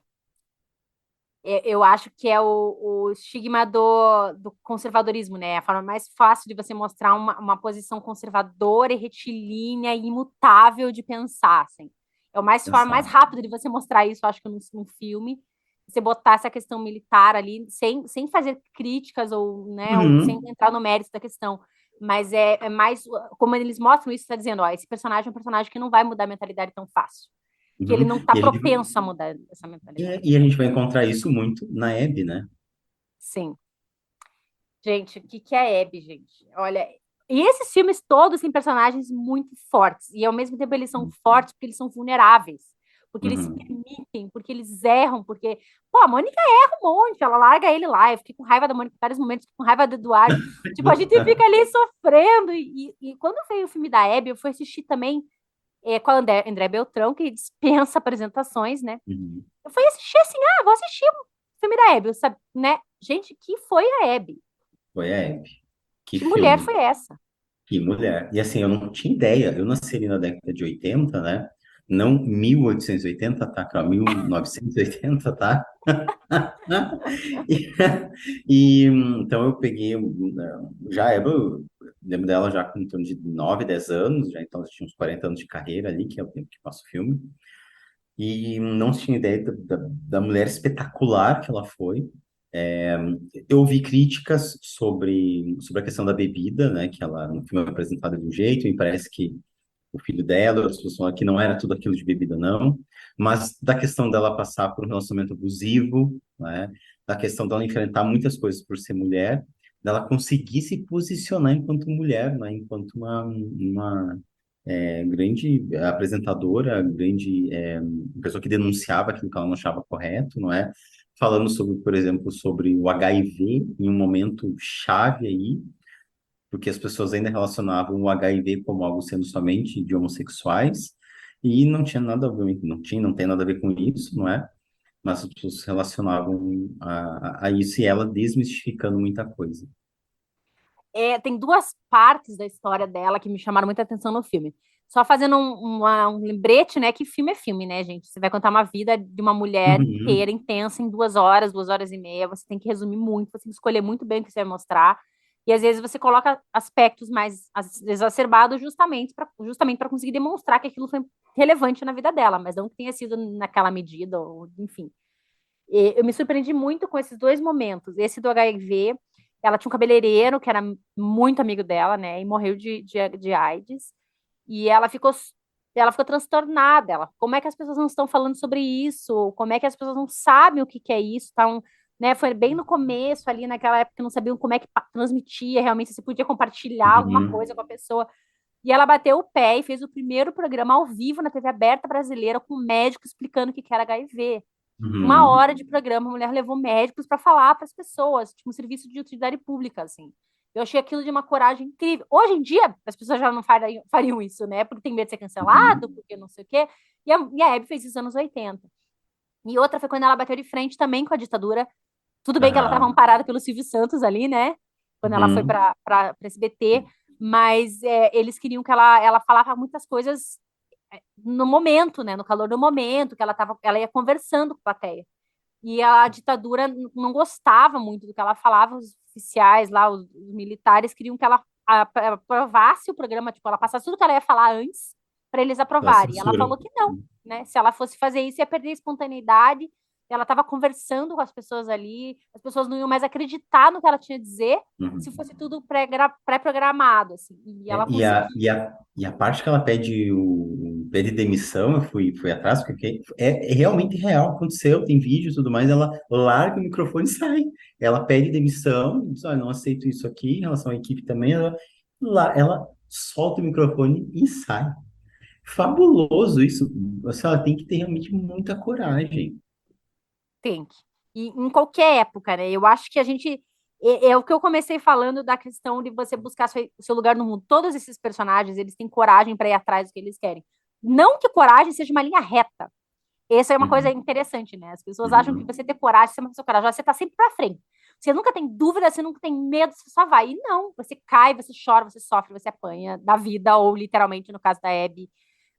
S1: Eu acho que é o estigma do conservadorismo, né? A forma mais fácil de você mostrar uma posição conservadora e retilínea e imutável de pensar, assim. É a forma mais
S2: Pensar.
S1: rápida de você mostrar isso, acho que num filme. Você botar essa questão militar ali, sem fazer críticas ou, né, ou sem
S2: Uhum,
S1: entrar no mérito da questão. Mas é mais, como eles mostram isso, está dizendo, ó, esse personagem é um personagem que não vai mudar a mentalidade tão fácil. Que ele
S2: uhum.
S1: não está
S2: E a gente,
S1: propenso a mudar essa mentalidade.
S2: e a gente vai encontrar isso muito na Abby, né?
S1: Sim. Gente, o que que é Abby, gente? Olha, e esses filmes todos têm personagens muito fortes, e ao mesmo tempo eles são fortes porque eles são vulneráveis, porque eles se
S2: Uhum.
S1: permitem, porque eles erram, porque, pô, a Mônica erra um monte, ela larga ele lá, eu fiquei com raiva da Mônica em vários momentos, fiquei com raiva do Eduardo, tipo, a gente fica ali sofrendo, e quando veio o filme da Abby, eu fui assistir também com a André Beltrão, que dispensa apresentações, né?
S2: Uhum.
S1: Eu fui assistir assim, vou assistir o filme da Abby, sabe, né? Gente, que foi a Abby?
S2: Foi a Abby. Que
S1: Que mulher
S2: filme.
S1: foi essa?
S2: Que mulher. E assim, eu não tinha ideia. Eu nasci ali na década de 80, né? Não 1880, tá? Cara, 1980, tá? E, então eu peguei, já eu lembro dela já com em torno de 9, 10 anos, já então eu tinha uns 40 anos de carreira ali, que é o tempo que passa o filme. E não tinha ideia da mulher espetacular que ela foi. É, eu ouvi críticas sobre a questão da bebida, né? Que ela no filme é apresentada de um jeito, e parece que o filho dela, as pessoas falam que não era tudo aquilo de bebida, não. Mas da questão dela passar por um relacionamento abusivo, né? Da questão dela enfrentar muitas coisas por ser mulher, dela conseguir se posicionar enquanto mulher, né? Enquanto uma grande apresentadora, grande pessoa que denunciava aquilo que ela não achava correto, não é? Falando sobre, por exemplo, sobre o HIV em um momento chave aí, porque as pessoas ainda relacionavam o HIV como algo sendo somente de homossexuais, E não tinha nada, obviamente, não tem nada a ver com isso, não é? Mas as pessoas se relacionavam a isso e ela desmistificando muita coisa.
S1: Tem duas partes da história dela que me chamaram muita atenção no filme. Só fazendo um lembrete, né? Que filme é filme, né, gente? Você vai contar uma vida de uma mulher
S2: Uhum,
S1: inteira, intensa, em 2 horas e meia. Você tem que resumir muito, você tem que escolher muito bem o que você vai mostrar. E às vezes você coloca aspectos mais exacerbados justamente para conseguir demonstrar que aquilo foi relevante na vida dela, mas não que tenha sido naquela medida, ou, enfim. Eu me surpreendi muito com esses dois momentos. Esse do HIV, ela tinha um cabeleireiro que era muito amigo dela, né? E morreu de AIDS. E ela ficou transtornada. Como é que as pessoas não estão falando sobre isso? Como é que as pessoas não sabem o que que é isso? Então, né, foi bem no começo, ali naquela época, que não sabiam como é que transmitia realmente, se você podia compartilhar alguma
S2: uhum,
S1: coisa com a pessoa. E ela bateu o pé e fez o primeiro programa ao vivo na TV aberta brasileira com um médico explicando o que que era HIV. 1 hora
S2: uhum.
S1: de programa, a mulher levou médicos para falar para as pessoas, tipo um serviço de utilidade pública, assim. Eu achei aquilo de uma coragem incrível. Hoje em dia, as pessoas já não fariam isso, né? Porque tem medo de ser cancelado,
S2: Uhum.
S1: porque não sei o quê. E a Hebe fez isso nos anos 80. E outra foi quando ela bateu de frente também com a ditadura. Tudo bem que ela estava
S2: Aham.
S1: amparada pelo Silvio Santos ali, né? Quando ela foi
S2: Uhum.
S1: para SBT, mas eles queriam que ela falava muitas coisas no momento, né? No calor do momento, que ela ia conversando com a plateia. E a ditadura não gostava muito do que ela falava, os oficiais lá, os militares queriam que ela aprovasse o programa, tipo, ela passasse tudo que ela ia falar antes para eles
S2: Da
S1: aprovarem. E ela
S2: censura.
S1: falou que não, né? Se ela fosse fazer isso, ia perder a espontaneidade. Ela estava conversando com as pessoas ali, as pessoas não iam mais acreditar no que ela tinha a dizer se
S2: Uhum.
S1: fosse tudo pré-programado, assim. E ela conseguiu.
S2: E a parte que ela pede pede demissão, fui atrás, porque é realmente real, aconteceu, tem vídeo e tudo mais, ela larga o microfone e sai. Ela pede demissão, diz, olha, não aceito isso aqui, em relação à equipe também, ela solta o microfone e sai. Fabuloso isso. Você, ela tem que ter realmente muita coragem.
S1: Tem que. E em qualquer época, né? Eu acho que a gente. É o que eu comecei falando da questão de você buscar o seu lugar no mundo. Todos esses personagens, eles têm coragem para ir atrás do que eles querem. Não que coragem seja uma linha reta. Essa é uma coisa
S2: Uhum.
S1: interessante, né? As pessoas acham que
S2: Uhum.
S1: você ter coragem, ser uma pessoa corajosa, você tá sempre para frente. Você nunca tem dúvida, você nunca tem medo, você só vai. E não, você cai, você chora, você sofre, você apanha da vida, ou literalmente, no caso da Abby,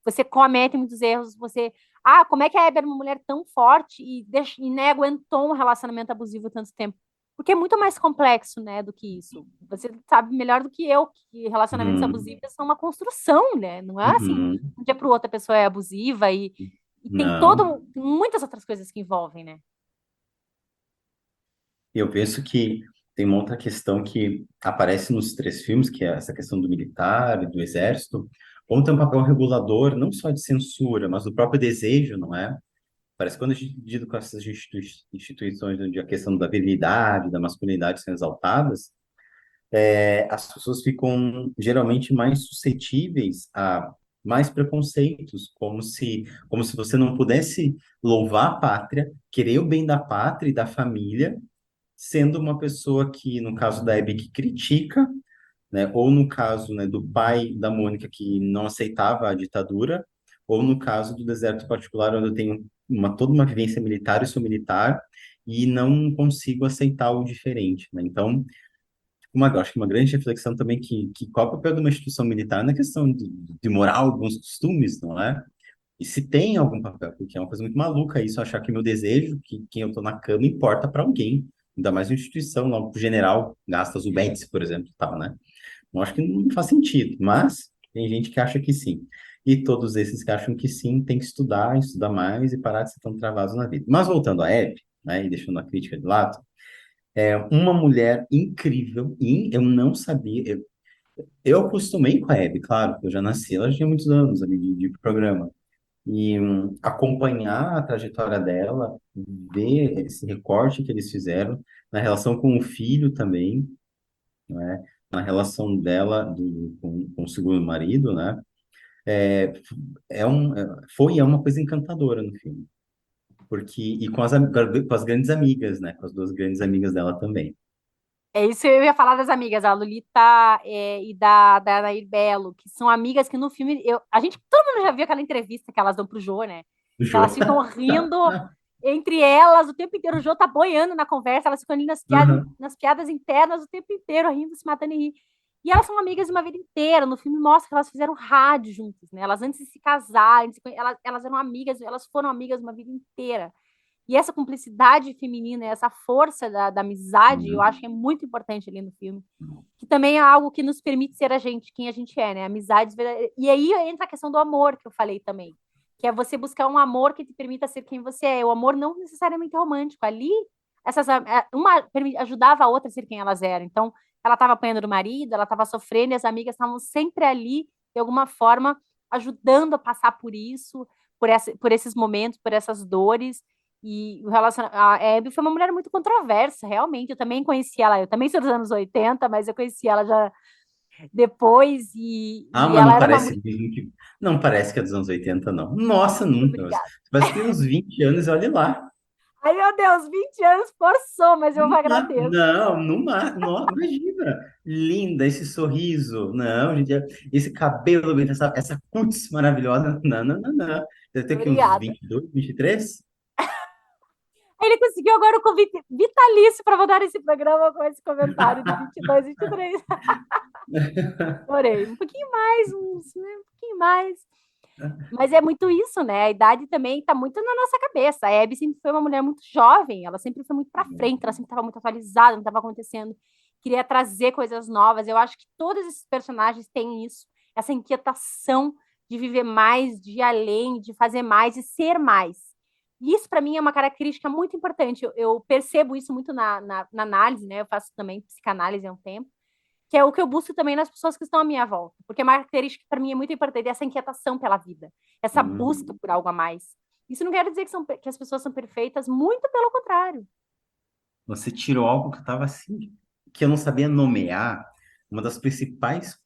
S1: você comete muitos erros, você. Ah, como é que a Abby era uma mulher tão forte e né, aguentou um relacionamento abusivo tanto tempo? Porque é muito mais complexo, né, do que isso. Você sabe melhor do que eu que relacionamentos
S2: Uhum.
S1: abusivos são uma construção, né? Não é assim,
S2: Uhum.
S1: um dia para o outro a pessoa é abusiva e tem
S2: Não.
S1: muitas outras coisas que envolvem, né?
S2: Eu penso que tem uma outra questão que aparece nos três filmes, que é essa questão do militar e do exército, como tem um papel regulador, não só de censura, mas do próprio desejo, não é? Parece que quando a gente lida com essas instituições onde a questão da virilidade, da masculinidade são exaltadas, as pessoas ficam geralmente mais suscetíveis a mais preconceitos, como se você não pudesse louvar a pátria, querer o bem da pátria e da família, sendo uma pessoa que, no caso da Abby, que critica, né, ou no caso, né, do pai da Mônica, que não aceitava a ditadura, ou no caso do deserto particular, onde eu tenho toda uma vivência militar, eu sou militar, e não consigo aceitar o diferente, né? Então, eu acho que uma grande reflexão também que qual é o papel de uma instituição militar na questão de moral, alguns costumes, não é? E se tem algum papel, porque é uma coisa muito maluca isso, achar que meu desejo, que quem eu tô na cama, importa para alguém. Ainda mais uma instituição, lá, o general Gastas Ubédice, por exemplo, tal, né? Eu acho que não faz sentido, mas tem gente que acha que sim. E todos esses que acham que sim, tem que estudar, estudar mais e parar de ser tão travados na vida. Mas voltando à Hebe, né, e deixando a crítica de lado, é uma mulher incrível, e eu não sabia, eu acostumei com a Hebe, claro, eu já nasci, ela já tinha muitos anos ali de programa, e acompanhar a trajetória dela, ver esse recorte que eles fizeram, na relação com o filho também, né? Na relação dela com o segundo marido, né? É, foi e é uma coisa encantadora no filme. Porque, e com as grandes amigas, né? Com as duas grandes amigas dela também.
S1: É isso que eu ia falar das amigas, a Lolita e da Nair Belo, que são amigas que no filme. Todo mundo já viu aquela entrevista que elas dão pro Jô, né?
S2: O
S1: Que elas
S2: Jô.
S1: ficam rindo entre elas o tempo inteiro. O Jô tá boiando na conversa, elas ficam ali
S2: Uhum.
S1: nas piadas internas o tempo inteiro, rindo, se matando e rir. E elas são amigas de uma vida inteira. No filme mostra que elas fizeram rádio juntas, né? Elas antes de se casar, elas eram amigas, elas foram amigas uma vida inteira. E essa cumplicidade feminina, essa força da amizade, eu acho que é muito importante ali no filme. Que também é algo que nos permite ser a gente, quem a gente é, né? Amizades. E aí entra a questão do amor que eu falei também. Que é você buscar um amor que te permita ser quem você é. O amor não necessariamente romântico. Ali, uma ajudava a outra a ser quem elas eram. Então, ela estava apanhando do marido, ela estava sofrendo, e as amigas estavam sempre ali, de alguma forma, ajudando a passar por isso, por esses momentos, por essas dores. E a Abby foi uma mulher muito controversa, realmente. Eu também conheci ela, eu também sou dos anos 80, mas eu conheci ela já depois,
S2: Ah,
S1: e
S2: mas
S1: ela
S2: não
S1: era uma
S2: parece,
S1: mulher.
S2: não parece que é dos anos 80 não. Nossa, nunca.
S1: Obrigada.
S2: Parece que tem uns 20 anos, olha lá.
S1: Ai, meu Deus, 20 anos forçou, mas eu agradeço.
S2: Não, não, imagina. Linda, esse sorriso. Não, gente, esse cabelo, essa cutis maravilhosa. Não, não, não, não. Deve ter aqui uns
S1: Obrigada.
S2: 22, 23.
S1: Ele conseguiu agora o convite vitalício para voltar esse programa com esse comentário de 22, 23. Adorei. Um pouquinho mais, um pouquinho mais. Mas é muito isso, né? A idade também está muito na nossa cabeça. A Abby sempre foi uma mulher muito jovem, ela sempre foi muito para frente, ela sempre estava muito atualizada, não estava acontecendo. Queria trazer coisas novas. Eu acho que todos esses personagens têm isso, essa inquietação de viver mais, de ir além, de fazer mais e ser mais. E isso, para mim, é uma característica muito importante. Eu percebo isso muito na análise, né? Eu faço também psicanálise há um tempo, que é o que eu busco também nas pessoas que estão à minha volta, porque é uma característica que para mim é muito importante, essa inquietação pela vida, essa busca
S2: Uhum.
S1: por algo a mais. Isso não quer dizer que as pessoas são perfeitas, muito pelo contrário.
S2: Você tirou algo que eu estava assim, que eu não sabia nomear. Uma das principais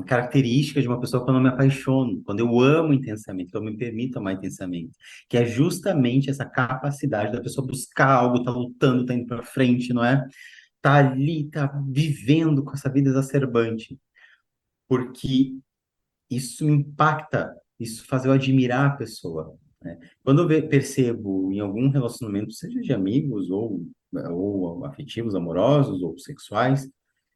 S2: características de uma pessoa quando eu me apaixono, quando eu amo intensamente, quando eu me permito amar intensamente, que é justamente essa capacidade da pessoa buscar algo, tá lutando, tá indo para frente, não é? Tá ali, tá vivendo com essa vida exacerbante, porque isso me impacta, isso faz eu admirar a pessoa, né? Quando percebo em algum relacionamento, seja de amigos ou afetivos, amorosos ou sexuais,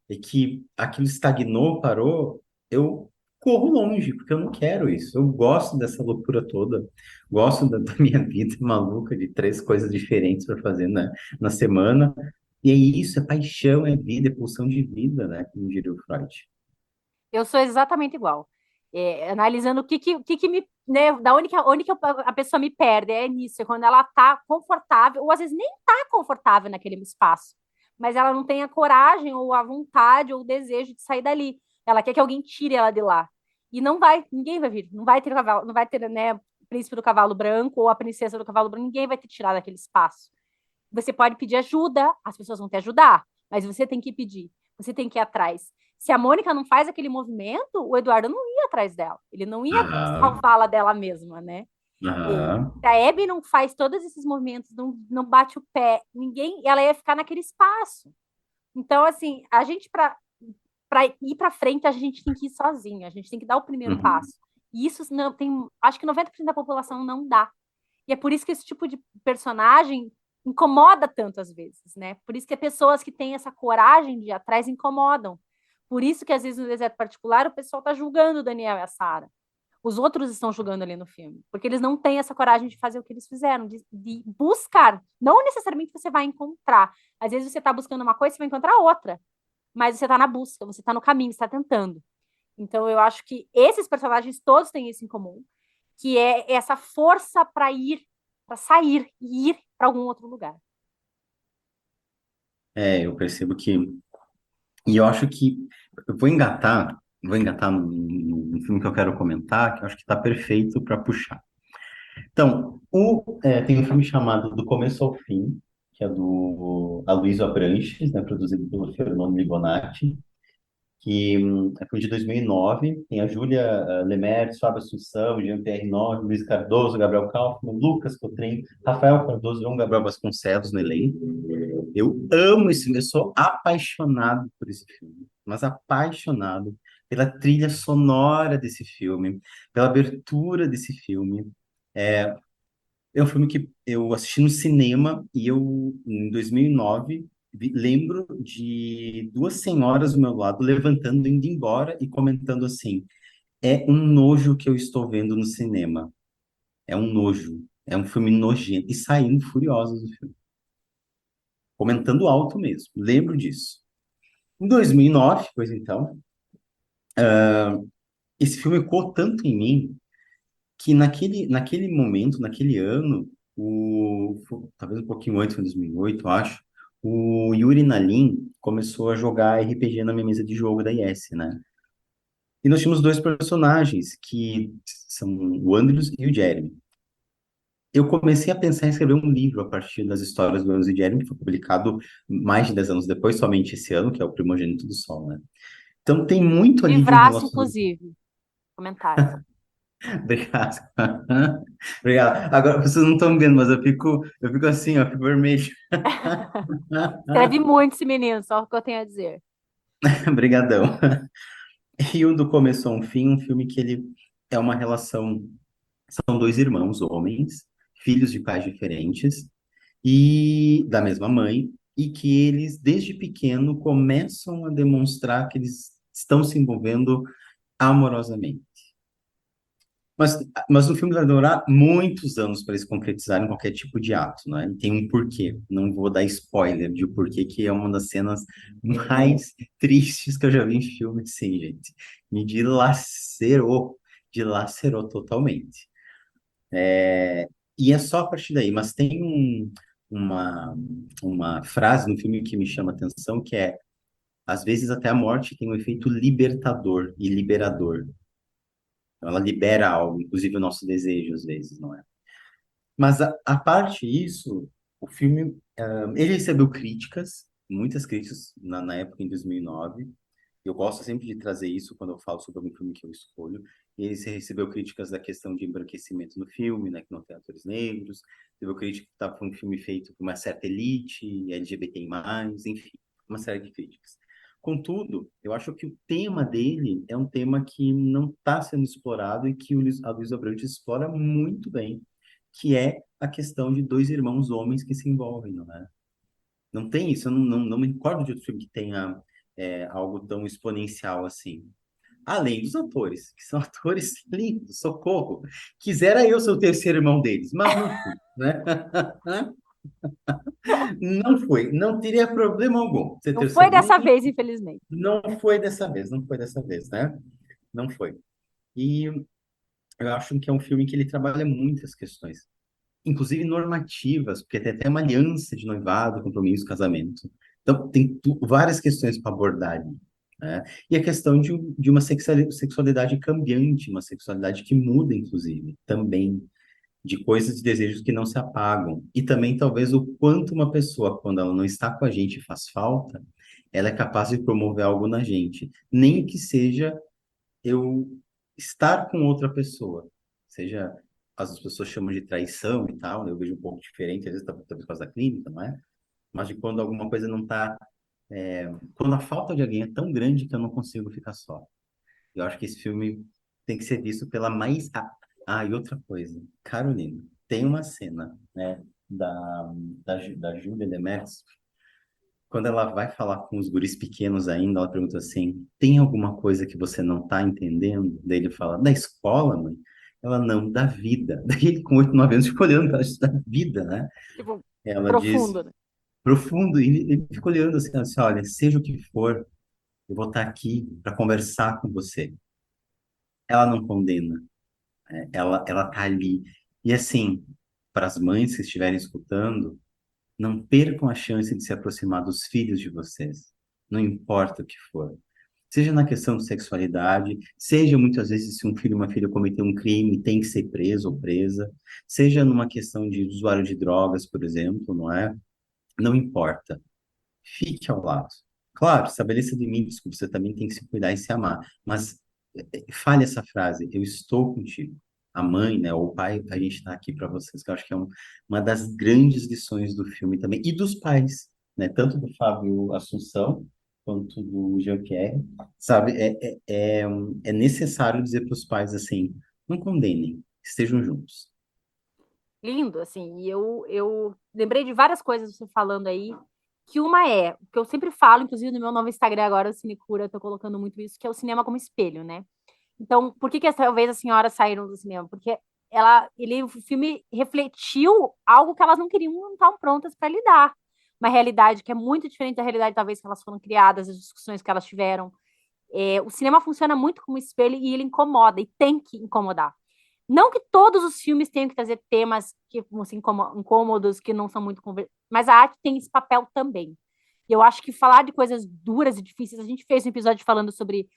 S2: e que aquilo estagnou, parou, eu corro longe, porque eu não quero isso. Eu gosto dessa loucura toda, gosto da minha vida maluca, de três coisas diferentes para fazer na semana. E é isso, é paixão, é vida, é pulsão de vida, né? Como diria o Freud.
S1: Eu sou exatamente igual. Analisando o que me, né, da onde que a pessoa me perde, é nisso, é quando ela tá confortável, ou às vezes nem tá confortável naquele espaço, mas ela não tem a coragem, ou a vontade, ou o desejo de sair dali. Ela quer que alguém tire ela de lá. E não vai, ninguém vai vir, não vai ter cavalo, não vai ter, né, o príncipe do cavalo branco ou a princesa do cavalo branco, ninguém vai te tirar daquele espaço. Você pode pedir ajuda, as pessoas vão te ajudar, mas você tem que pedir, você tem que ir atrás. Se a Mônica não faz aquele movimento, o Eduardo não ia atrás dela, ele não ia
S2: Aham,
S1: salvá-la dela mesma, né? E
S2: aham.
S1: se a Abby não faz todos esses movimentos, não bate o pé, ninguém, ela ia ficar naquele espaço. Então, assim, a gente, para ir para frente, a gente tem que ir sozinha, a gente tem que dar o primeiro
S2: Uhum.
S1: passo. E isso não tem, acho que 90% da população não dá. E é por isso que esse tipo de personagem incomoda tanto às vezes, né? Por isso que pessoas que têm essa coragem de ir atrás incomodam. Por isso que às vezes no deserto particular o pessoal está julgando o Daniel e a Sarah. Os outros estão julgando ali no filme, porque eles não têm essa coragem de fazer o que eles fizeram, de buscar. Não necessariamente você vai encontrar. Às vezes você está buscando uma coisa, você vai encontrar outra. Mas você está na busca, você está no caminho, você está tentando. Então eu acho que esses personagens todos têm isso em comum, que é essa força para ir, para sair e ir para algum outro lugar.
S2: É, eu percebo que. E eu acho que. Eu vou engatar no filme que eu quero comentar, que eu acho que está perfeito para puxar. Então, tem um filme chamado Do Começo ao Fim, que é do Aloysio Abranches, né, produzido pelo Fernando Libonati, que é filme de 2009, tem a Júlia Lemers, Fábio Assunção, Jean-Pierre Nord, Luiz Cardoso, Gabriel Kaufmann, Lucas Cotrim, Rafael Cardoso, João Gabriel Vasconcelos no elenco. Eu amo esse filme, eu sou apaixonado por esse filme, mas apaixonado pela trilha sonora desse filme, pela abertura desse filme. É um filme que eu assisti no cinema e eu, em 2009, lembro de duas senhoras do meu lado levantando, indo embora e comentando assim: é um nojo que eu estou vendo no cinema. É um nojo. É um filme nojento. E saindo furiosas do filme. Comentando alto mesmo. Lembro disso. Em 2009, pois então, esse filme ecoou tanto em mim que naquele momento, naquele ano, talvez um pouquinho antes, em 2008, eu acho, o Yuri Nalin começou a jogar RPG na minha mesa de jogo da IS, né? E nós tínhamos dois personagens, que são o Andrews e o Jeremy. Eu comecei a pensar em escrever um livro a partir das histórias do Andrews e Jeremy, que foi publicado mais de 10 anos depois, somente esse ano, que é o Primogênito do Sol, né? Então tem muito ali de um
S1: Livraço,
S2: relacionamento.
S1: inclusive. Comentários.
S2: Obrigado. Obrigado. Agora, vocês não estão vendo, mas eu fico assim, ó, fico vermelho.
S1: Escreve muito esse menino, só o que eu tenho a dizer.
S2: Obrigadão. E o do Começo ao Fim, um filme que ele é uma relação, são dois irmãos, homens, filhos de pais diferentes e da mesma mãe, e que eles, desde pequeno, começam a demonstrar que eles estão se envolvendo amorosamente. Mas, mas o filme vai demorar muitos anos para eles concretizarem qualquer tipo de ato, né? E tem um porquê. Não vou dar spoiler de o porquê, que é uma das cenas mais tristes que eu já vi em filme, sim, gente. Me dilacerou totalmente. E é só a partir daí. Mas tem uma, uma frase no filme que me chama a atenção, que é, às vezes até a morte tem um efeito libertador e liberador. Então, ela libera algo, inclusive o nosso desejo, às vezes, não é? Mas a parte isso, o filme, ele recebeu críticas, muitas críticas na época, em 2009. Eu gosto sempre de trazer isso quando eu falo sobre algum filme que eu escolho. Ele recebeu críticas da questão de embranquecimento no filme, né, que não tem atores negros. Recebeu crítica que foi um filme feito por uma certa elite, LGBTI+, enfim, uma série de críticas. Contudo, eu acho que o tema dele é um tema que não está sendo explorado e que a Luísa Abrantes explora muito bem, que é a questão de dois irmãos homens que se envolvem, não é? Não tem isso, eu não me recordo de outro filme que tenha algo tão exponencial assim. Além dos atores, que são atores lindos, socorro. Quisera eu ser o terceiro irmão deles, mas não fui, né? Não foi, não teria problema algum ser
S1: Não foi
S2: terceiro irmão.
S1: dessa vez, infelizmente.
S2: Não foi dessa vez, não foi dessa vez, né? Não foi. E eu acho que é um filme que ele trabalha muitas questões, inclusive normativas, porque tem até uma aliança de noivado, compromisso, casamento. Então, tem várias questões para abordar ali, né? E a questão de uma sexualidade cambiante, uma sexualidade que muda, inclusive, também, de coisas e desejos que não se apagam. E também, talvez, o quanto uma pessoa, quando ela não está com a gente e faz falta, ela é capaz de promover algo na gente, nem que seja eu estar com outra pessoa, seja as pessoas chamam de traição e tal, né? Eu vejo um pouco diferente, às vezes talvez por causa da clínica, não é? Mas de quando alguma coisa não está, quando a falta de alguém é tão grande que eu não consigo ficar só. Eu acho que esse filme tem que ser visto pela mais. E outra coisa, Carolina, tem uma cena, né, da Júlia Demetrio, quando ela vai falar com os guris pequenos ainda, ela pergunta assim: tem alguma coisa que você não está entendendo? Daí ele fala: da escola, mãe? Ela não, da vida. Daí ele, com 8, 9 anos, fica olhando para ela, da vida, né?
S1: Tipo,
S2: Ela diz:
S1: profundo, né?
S2: profundo. E ele fica olhando assim, ela diz, olha, seja o que for, eu vou estar aqui para conversar com você. Ela não condena, né? Ela tá ali. E assim, para as mães que estiverem escutando, não percam a chance de se aproximar dos filhos de vocês, não importa o que for. Seja na questão de sexualidade, seja muitas vezes se um filho ou uma filha cometeu um crime, tem que ser preso ou presa, seja numa questão de usuário de drogas, por exemplo, não é? Não importa. Fique ao lado. Claro, estabeleça limites, que você também tem que se cuidar e se amar. Mas fale essa frase, eu estou contigo. A mãe, né, ou o pai, a gente está aqui para vocês, que eu acho que é uma das grandes lições do filme também, e dos pais, né, tanto do Fábio Assunção quanto do Jean-Pierre, sabe, é necessário dizer para os pais assim, não condenem, estejam juntos.
S1: Lindo, assim, e eu lembrei de várias coisas você falando aí, que uma é, o que eu sempre falo, inclusive no meu novo Instagram agora, o Cinecura, eu tô colocando muito isso, que é o cinema como espelho, né? Então, por que que talvez as senhoras saíram do cinema? Porque o filme refletiu algo que elas não queriam, não estavam prontas para lidar. Uma realidade que é muito diferente da realidade, talvez, que elas foram criadas, as discussões que elas tiveram. O cinema funciona muito como espelho e ele incomoda, e tem que incomodar. Não que todos os filmes tenham que trazer temas que assim, incômodos, que não são muito mas a arte tem esse papel também. E eu acho que falar de coisas duras e difíceis, a gente fez um episódio falando sobre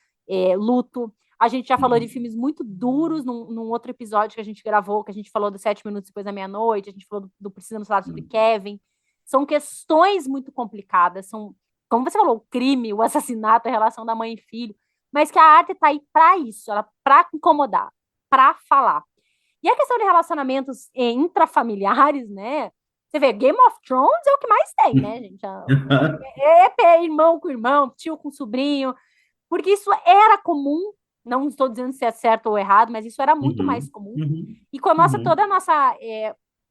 S1: luto, a gente já falou de
S2: Uhum,
S1: filmes muito duros num outro episódio que a gente gravou, que a gente falou dos 7 minutos depois da meia-noite, a gente falou do Precisamos Falar sobre
S2: uhum,
S1: Kevin. São questões muito complicadas, são, como você falou, o crime, o assassinato, a relação da mãe e filho, mas que a arte está aí para isso, ela para incomodar, para falar. E a questão de relacionamentos intrafamiliares, né? Você vê, Game of Thrones é o que mais tem, né, gente? É irmão com irmão, tio com sobrinho, porque isso era comum. Não estou dizendo se é certo ou errado, mas isso era muito mais
S2: uhum,
S1: comum.
S2: uhum,
S1: E com a nossa,
S2: uhum,
S1: toda a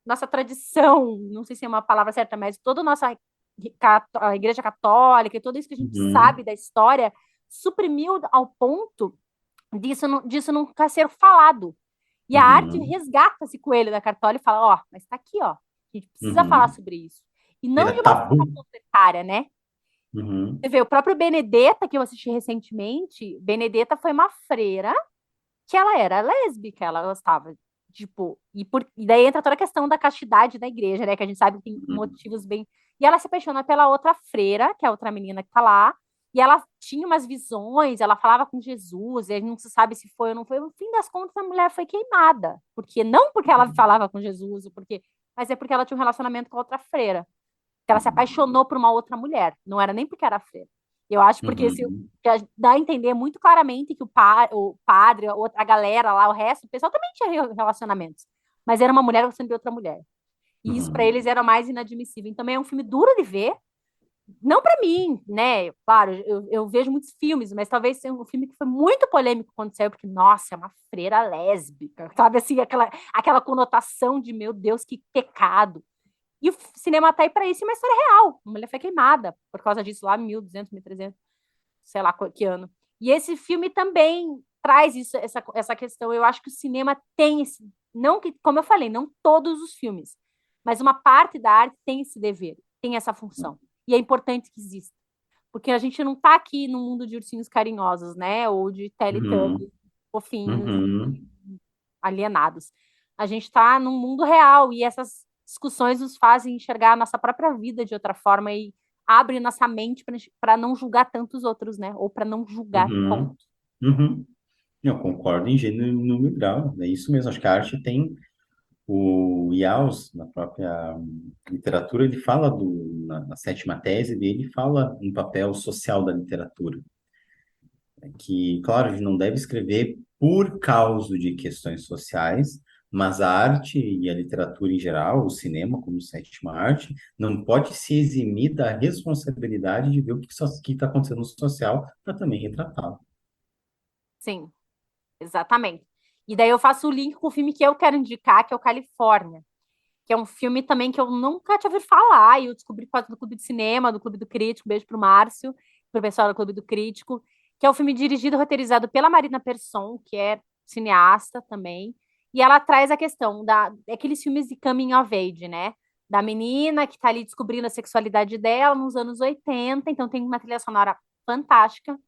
S1: nossa tradição, não sei se é uma palavra certa, mas toda a nossa a Igreja Católica e tudo isso que a gente
S2: uhum,
S1: sabe da história suprimiu ao ponto disso nunca ser falado. E a arte
S2: uhum,
S1: resgata esse coelho da cartola e fala, ó, mas tá aqui, ó. A gente precisa falar
S2: uhum.
S1: sobre isso. E não de
S2: Era
S1: uma
S2: tabu.
S1: forma panfletária, né?
S2: Uhum,
S1: Você vê, o próprio Benedetta, que eu assisti recentemente, Benedetta foi uma freira que ela era lésbica, ela gostava, tipo, e daí entra toda a questão da castidade da igreja, né, que a gente sabe que tem
S2: uhum,
S1: motivos bem... E ela se apaixona pela outra freira, que é a outra menina que tá lá, e ela tinha umas visões, ela falava com Jesus, e não se sabe se foi ou não foi. No fim das contas, a mulher foi queimada, porque não porque ela falava com Jesus, porque, mas é porque ela tinha um relacionamento com a outra freira, que ela se apaixonou por uma outra mulher, não era nem porque era freira. Eu acho porque
S2: uhum,
S1: dá a entender muito claramente que o padre, a galera lá, o resto, o pessoal também tinha relacionamentos, mas era uma mulher gostando de outra mulher. E isso para
S2: uhum,
S1: eles era mais inadmissível. Então, também é um filme duro de ver, não para mim, né? Claro, eu vejo muitos filmes, mas talvez seja um filme que foi muito polêmico quando saiu, porque, nossa, é uma freira lésbica, sabe? Assim, aquela conotação de, meu Deus, que pecado. E o cinema tá aí para isso, é uma história real. A mulher foi queimada por causa disso lá em 1200, 1300, sei lá que ano. E esse filme também traz isso, essa questão. Eu acho que o cinema tem esse, não que, como eu falei, não todos os filmes, mas uma parte da arte tem esse dever, tem essa função. E é importante que exista. Porque a gente não está aqui no mundo de ursinhos carinhosos, né? Ou de Teletubbies
S2: uhum,
S1: fofinhos e
S2: uhum,
S1: alienados. A gente está num mundo real e essas discussões nos fazem enxergar a nossa própria vida de outra forma e abre nossa mente para não julgar tantos outros, né? Ou para não julgar, ponto.
S2: uhum, uhum. Eu concordo em gênero e número e grau. É isso mesmo. Acho que a arte tem o Yaus, na própria literatura, ele fala na sétima tese dele, fala um papel social da literatura. Que, claro, a gente não deve escrever por causa de questões sociais, mas a arte e a literatura em geral, o cinema como sétima arte, não pode se eximir da responsabilidade de ver o que está acontecendo no social para também retratá-lo.
S1: Sim, exatamente. E daí eu faço o link com o filme que eu quero indicar, que é o Califórnia, que é um filme também que eu nunca tinha ouvido falar, e eu descobri por causa do Clube de Cinema, do Clube do Crítico, beijo pro Márcio, pro pessoal do Clube do Crítico, que é um filme dirigido e roteirizado pela Marina Persson, que é cineasta também, e ela traz a questão daqueles filmes de coming of age, né? Da menina que tá ali descobrindo a sexualidade dela nos anos 80, então tem uma trilha sonora fantástica,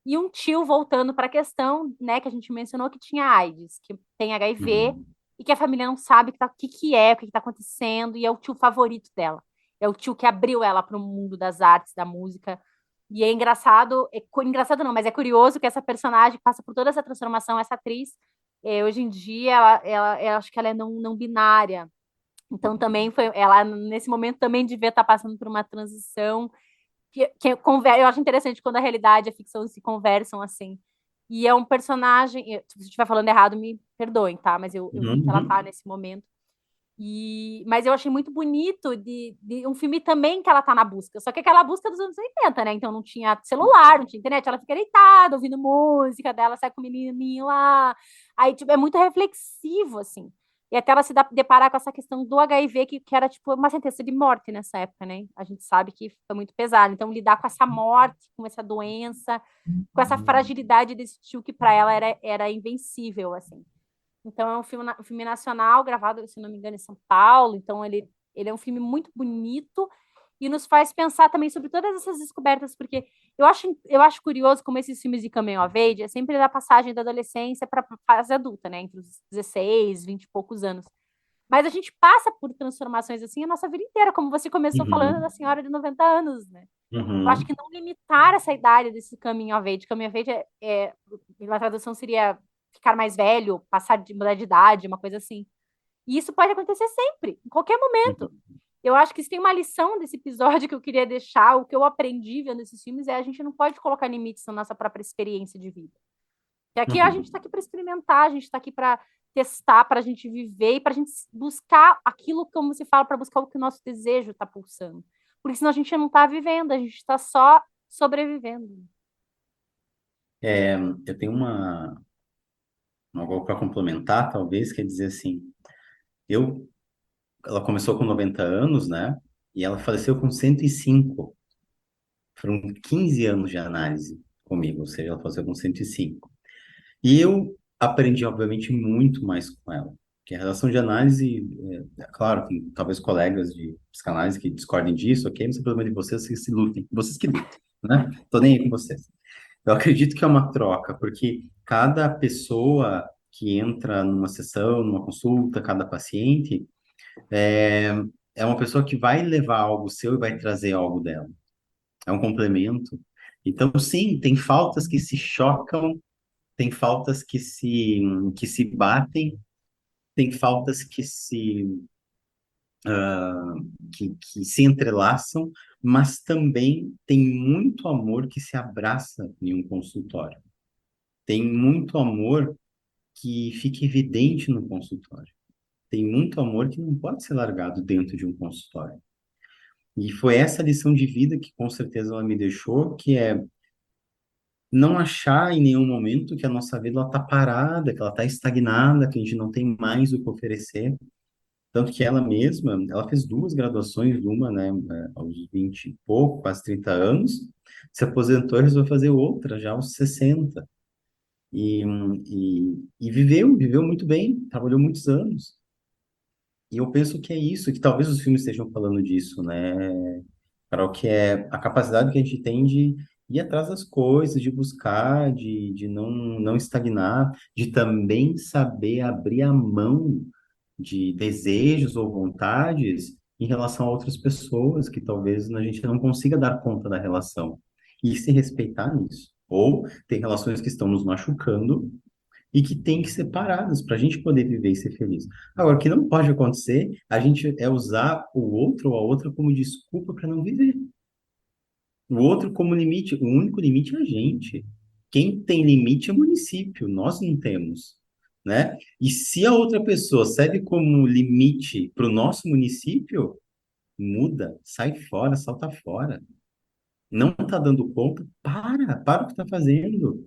S1: e um tio voltando para a questão, né, que a gente mencionou que tinha AIDS, que tem HIV
S2: Uhum,
S1: e que a família não sabe o que é, o que está acontecendo, e é o tio favorito dela. É o tio que abriu ela para o mundo das artes, da música. E é engraçado, engraçado não, mas é curioso que essa personagem passa por toda essa transformação, essa atriz, hoje em dia, eu acho que ela é não binária. Então também foi, ela nesse momento também devia estar passando por uma transição eu acho interessante quando a realidade e a ficção se conversam assim. E é um personagem. Se eu estiver falando errado, me perdoem, tá? Mas eu vi que ela tá
S2: Uhum.
S1: nesse momento. Mas eu achei muito bonito de um filme também que ela tá na busca. Só que aquela busca dos anos 80, né? Então não tinha celular, não tinha internet. Ela fica deitada, ouvindo música dela, sai com o menininho lá. Aí, tipo, é muito reflexivo, assim. E até ela deparar com essa questão do HIV, que era, tipo, uma sentença de morte nessa época, né? A gente sabe que foi muito pesado. Então, lidar com essa morte, com essa doença, com essa fragilidade desse tio que para ela era invencível, assim. Então, é um filme nacional, gravado, se não me engano, em São Paulo. Então, ele é um filme muito bonito e nos faz pensar também sobre todas essas descobertas, porque eu acho curioso como esses filmes de coming of age é sempre da passagem da adolescência para a fase adulta, né? Entre os 16, 20 e poucos anos. Mas a gente passa por transformações assim a nossa vida inteira, como você começou falando da
S2: Uhum.
S1: senhora de 90 anos, né? Eu acho
S2: Uhum.
S1: que não limitar essa idade desse coming of age. Coming of age a tradução seria ficar mais velho, passar de mudar de idade, uma coisa assim. E isso pode acontecer sempre, em qualquer momento.
S2: Uhum.
S1: Eu acho que se tem uma lição desse episódio que eu queria deixar, o que eu aprendi vendo esses filmes é a gente não pode colocar limites na nossa própria experiência de vida. E aqui a gente
S2: Uhum.
S1: está aqui para experimentar, a gente está aqui para testar, para a gente viver e para a gente buscar aquilo, como se fala, para buscar o que o nosso desejo está pulsando. Porque senão a gente não está vivendo, a gente está só sobrevivendo.
S2: É, eu tenho algo para complementar, talvez, quer dizer assim, eu, ela começou com 90 anos, né? E ela faleceu com 105. Foram 15 anos de análise comigo, ou seja, ela faleceu com 105. E eu aprendi, obviamente, muito mais com ela. Que a relação de análise, claro, tem talvez colegas de psicanálise que discordem disso, ok? Não é problema de vocês, vocês se lutem, vocês que lutem, né? Tô nem aí com vocês. Eu acredito que é uma troca, porque cada pessoa que entra numa sessão, numa consulta, cada paciente, é, é uma pessoa que vai levar algo seu e vai trazer algo dela. É um complemento. Então, sim, tem faltas que se chocam, tem faltas que se batem, tem faltas que se entrelaçam, mas também tem muito amor que se abraça em um consultório. Tem muito amor que fica evidente no consultório. Tem muito amor que não pode ser largado dentro de um consultório. E foi essa lição de vida que com certeza ela me deixou, que é não achar em nenhum momento que a nossa vida está parada, que ela está estagnada, que a gente não tem mais o que oferecer. Tanto que ela mesma, ela fez duas graduações, uma, né, aos 20 e pouco, quase 30 anos, se aposentou e resolveu fazer outra já aos 60. E viveu muito bem, trabalhou muitos anos. E eu penso que é isso, que talvez os filmes estejam falando disso, né? Para o que é a capacidade que a gente tem de ir atrás das coisas, de buscar, de não estagnar, de também saber abrir a mão de desejos ou vontades em relação a outras pessoas que talvez a gente não consiga dar conta da relação e se respeitar nisso. Ou tem relações que estão nos machucando e que têm que ser paradas para a gente poder viver e ser feliz. Agora, o que não pode acontecer, a gente é usar o outro ou a outra como desculpa para não viver. O outro como limite, o único limite é a gente. Quem tem limite é o município, nós não temos, né? E se a outra pessoa serve como limite para o nosso município, muda, sai fora, salta fora. Não está dando conta, para o que está fazendo.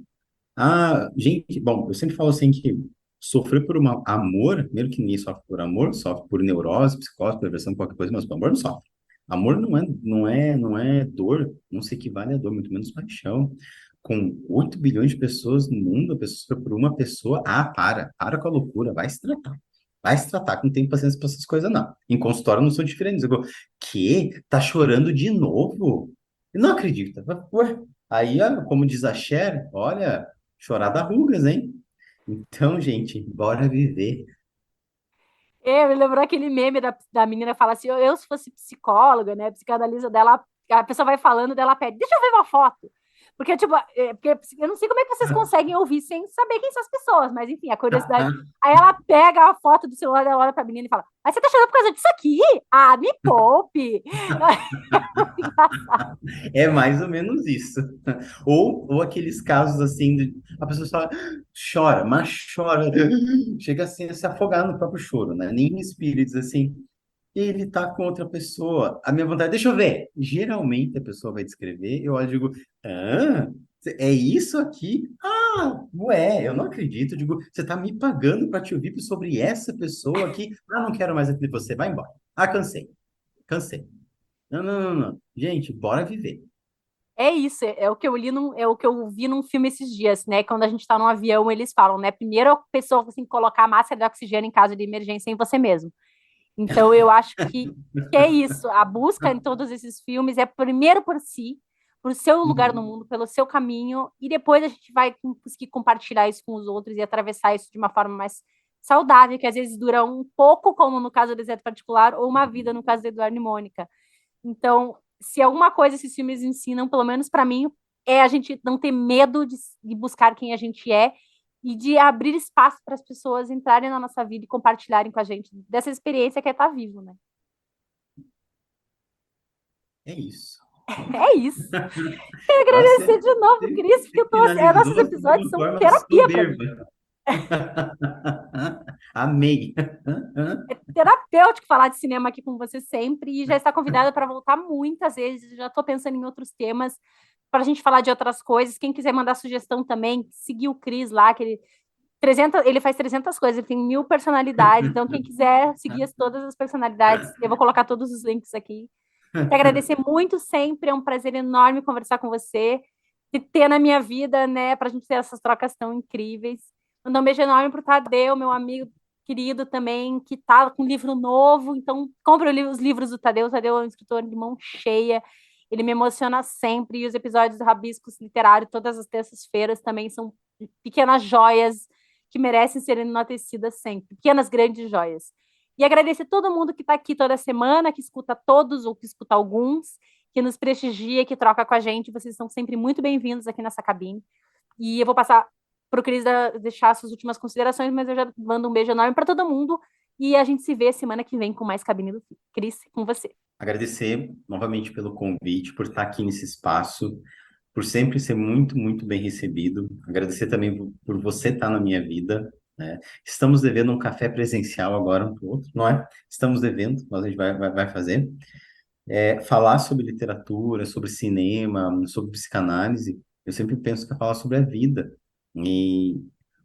S2: Ah, gente, bom, eu sempre falo assim que sofrer por um amor, mesmo que ninguém sofre por amor, sofre por neurose, psicose, perversão, qualquer coisa, mas por amor não sofre. Amor não é dor, não se equivale a dor, muito menos paixão. Com 8 bilhões de pessoas no mundo, a pessoa sofre por uma pessoa, para com a loucura, vai se tratar. Vai se tratar, que não tem paciência para essas coisas, não. Em consultório não sou diferente. Eu digo, que? Tá chorando de novo? Eu não acredito. Ué, aí, ó, como diz a Cher, olha, chorar dá rugas, hein? Então, gente, bora viver.
S1: Me lembrou aquele meme da menina que fala assim: eu se fosse psicóloga, né, psicanalista dela, a pessoa vai falando dela pede, deixa eu ver uma foto. Porque, tipo, porque eu não sei como é que vocês conseguem ouvir sem saber quem são as pessoas, mas enfim, a curiosidade. Aí ela pega a foto do celular dela, olha pra menina e fala: Mas você tá chorando por causa disso aqui? Ah, me poupe! Engraçado.
S2: É mais ou menos isso. Ou aqueles casos assim, a pessoa só chora, mas chora, chega assim a se afogar no próprio choro, né? Nem respira e diz assim, ele tá com outra pessoa. A minha vontade, deixa eu ver. Geralmente a pessoa vai descrever, eu olho e digo, ah, é isso aqui? Ah, ué, eu não acredito. Eu digo, você tá me pagando para te ouvir sobre essa pessoa aqui? Ah, não quero mais aquele você, vai embora. Ah, cansei, cansei. Não, não, não, não. Gente, bora viver.
S1: É isso, é o que eu li é o que eu vi num filme esses dias, né? Quando a gente tá num avião, eles falam, né? Primeiro a pessoa assim, colocar a máscara de oxigênio em caso de emergência em você mesmo. Então eu acho que é isso. A busca em todos esses filmes é primeiro por si, por seu lugar no
S2: Uhum.
S1: mundo, pelo seu caminho, e depois a gente vai conseguir compartilhar isso com os outros e atravessar isso de uma forma mais saudável, que às vezes dura um pouco, como no caso do Deserto Particular, ou uma vida, no caso do Eduardo e Mônica. Então, se alguma coisa esses filmes ensinam, pelo menos para mim, é a gente não ter medo de buscar quem a gente é e de abrir espaço para as pessoas entrarem na nossa vida e compartilharem com a gente dessa experiência que é estar vivo, né?
S2: É isso.
S1: É isso. Quero
S2: Você,
S1: agradecer de novo, Cris, porque
S2: você
S1: eu tô, nossos
S2: finalizou assim de
S1: episódios
S2: uma
S1: são
S2: forma
S1: terapia para mim.
S2: soberba. Amei.
S1: É terapêutico falar de cinema aqui com você sempre e já está convidada para voltar muitas vezes. Já estou pensando em outros temas para a gente falar de outras coisas. Quem quiser mandar sugestão também, seguir o Cris lá, que ele faz 300 coisas, ele tem 1000 personalidades. Então, quem quiser seguir todas as personalidades, eu vou colocar todos os links aqui. Te agradecer muito sempre, é um prazer enorme conversar com você, e ter na minha vida, né, para a gente ter essas trocas tão incríveis. Mandar um beijo enorme pro Tadeu, meu amigo querido também, que tá com um livro novo, então compre os livros do Tadeu. O Tadeu é um escritor de mão cheia, ele me emociona sempre, e os episódios do Rabiscos Literário, todas as terças-feiras, também são pequenas joias que merecem ser enaltecidas sempre, pequenas grandes joias. E agradecer todo mundo que está aqui toda semana, que escuta todos ou que escuta alguns, que nos prestigia, que troca com a gente. Vocês são sempre muito bem-vindos aqui nessa cabine. E eu vou passar para o Cris deixar suas últimas considerações, mas eu já mando um beijo enorme para todo mundo. E a gente se vê semana que vem com mais cabine do Cris, com você.
S2: Agradecer novamente pelo convite, por estar aqui nesse espaço, por sempre ser muito, muito bem recebido. Agradecer também por você estar na minha vida, né? Estamos devendo um café presencial agora um para o outro, não é? Estamos devendo, mas a gente vai fazer. Falar sobre literatura, sobre cinema, sobre psicanálise, eu sempre penso que é falar sobre a vida e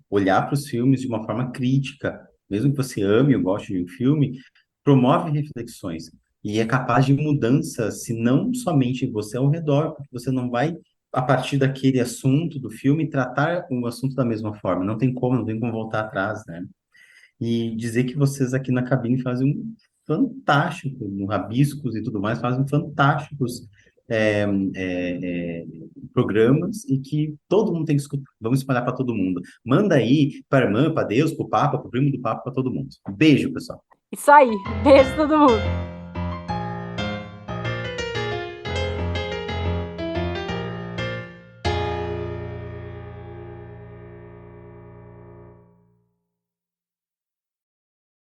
S2: olhar para os filmes de uma forma crítica, mesmo que você ame ou goste de um filme, promove reflexões e é capaz de mudanças, se não somente em você ao redor, porque você não vai a partir daquele assunto do filme tratar o assunto da mesma forma, não tem como voltar atrás, né? E dizer que vocês aqui na cabine fazem um fantástico, no Rabiscos e tudo mais, fazem fantásticos é, programas e que todo mundo tem que escutar. Vamos espalhar para todo mundo. Manda aí para a irmã, para Deus, para o Papa, para o primo do Papa, para todo mundo. Beijo, pessoal.
S1: Isso aí. Beijo todo mundo.